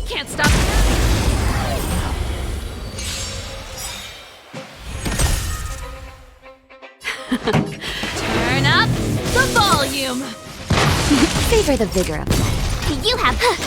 can't stop. Turn up the volume. Favor the vigor of life. You have.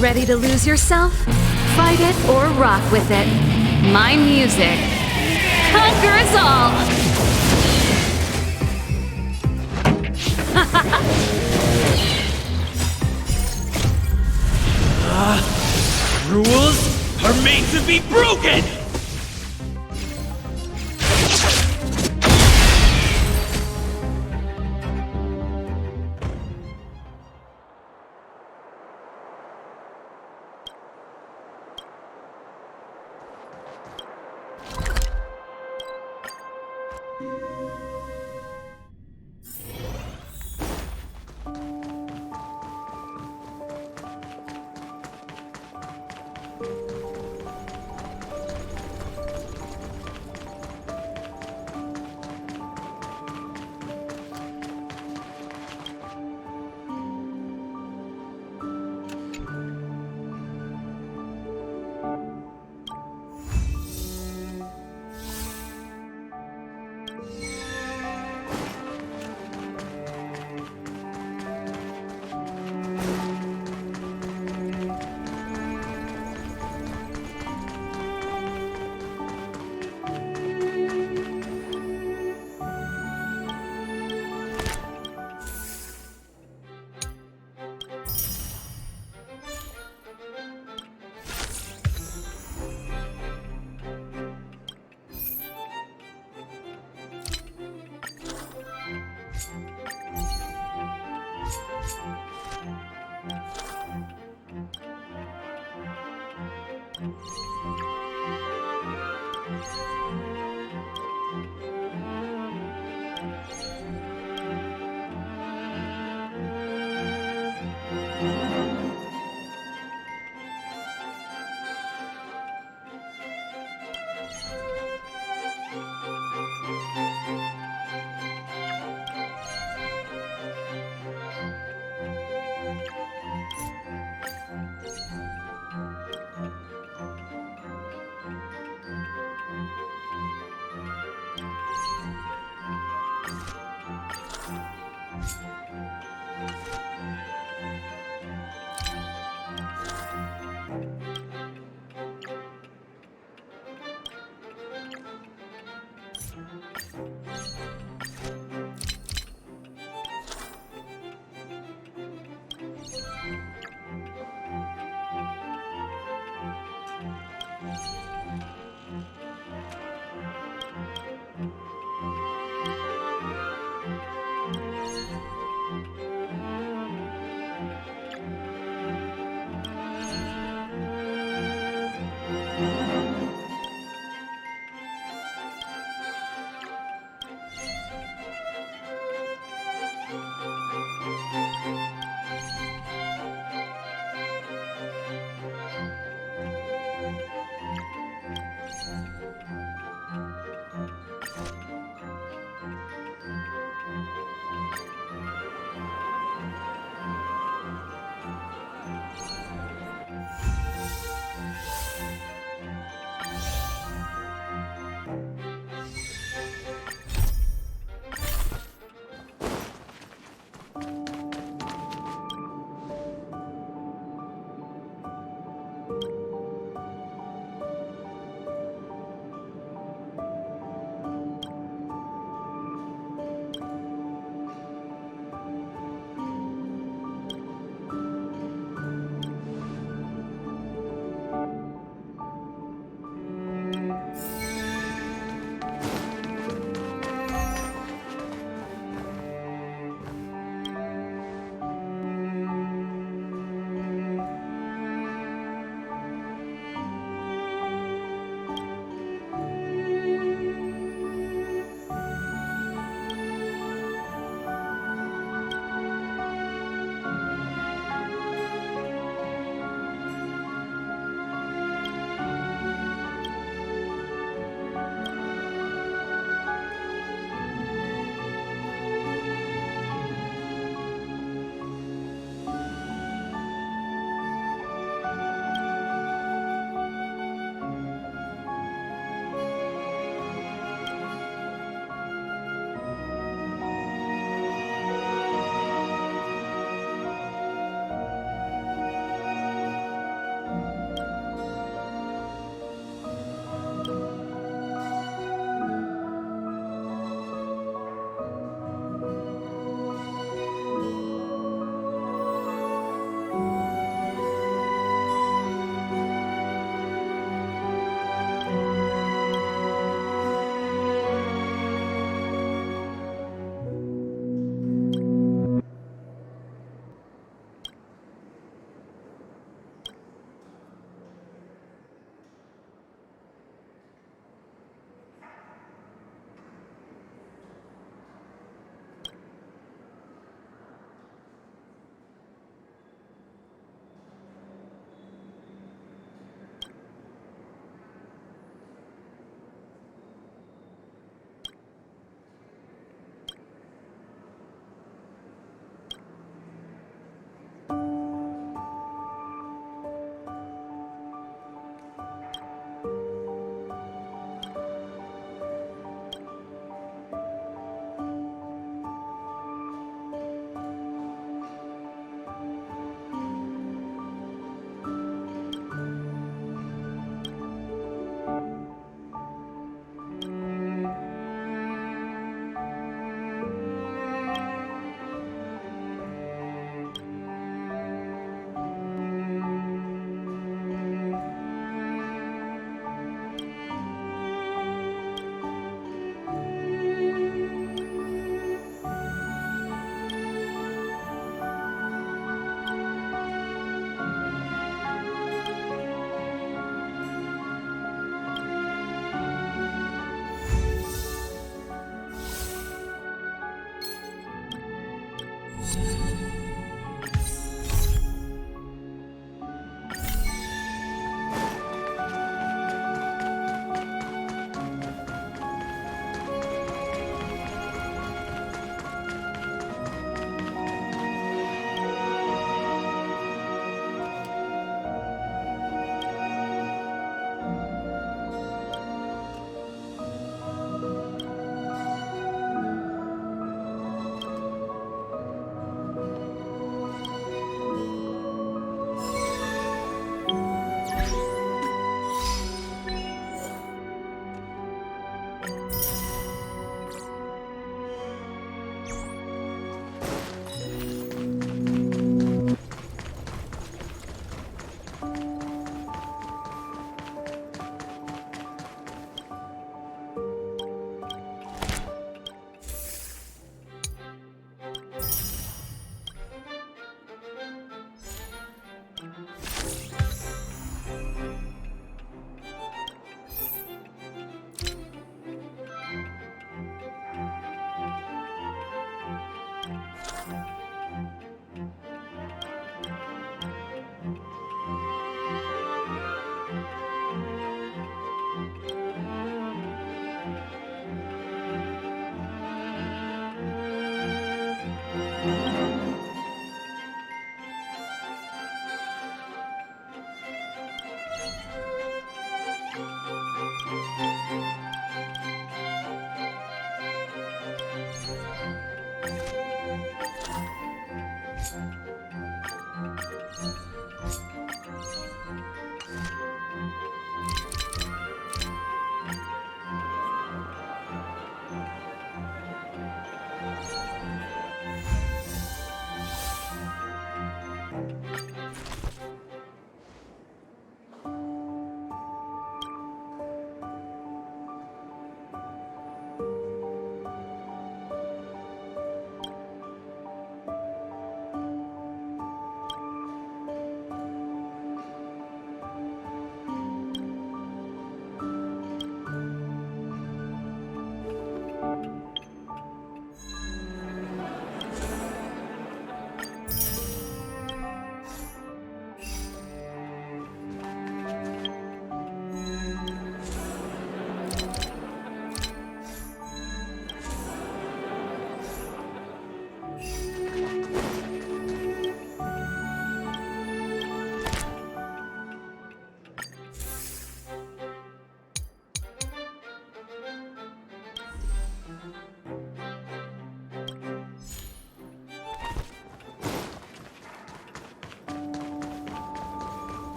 Ready to lose yourself? Fight it or rock with it. My music conquers all! Rules are made to be broken!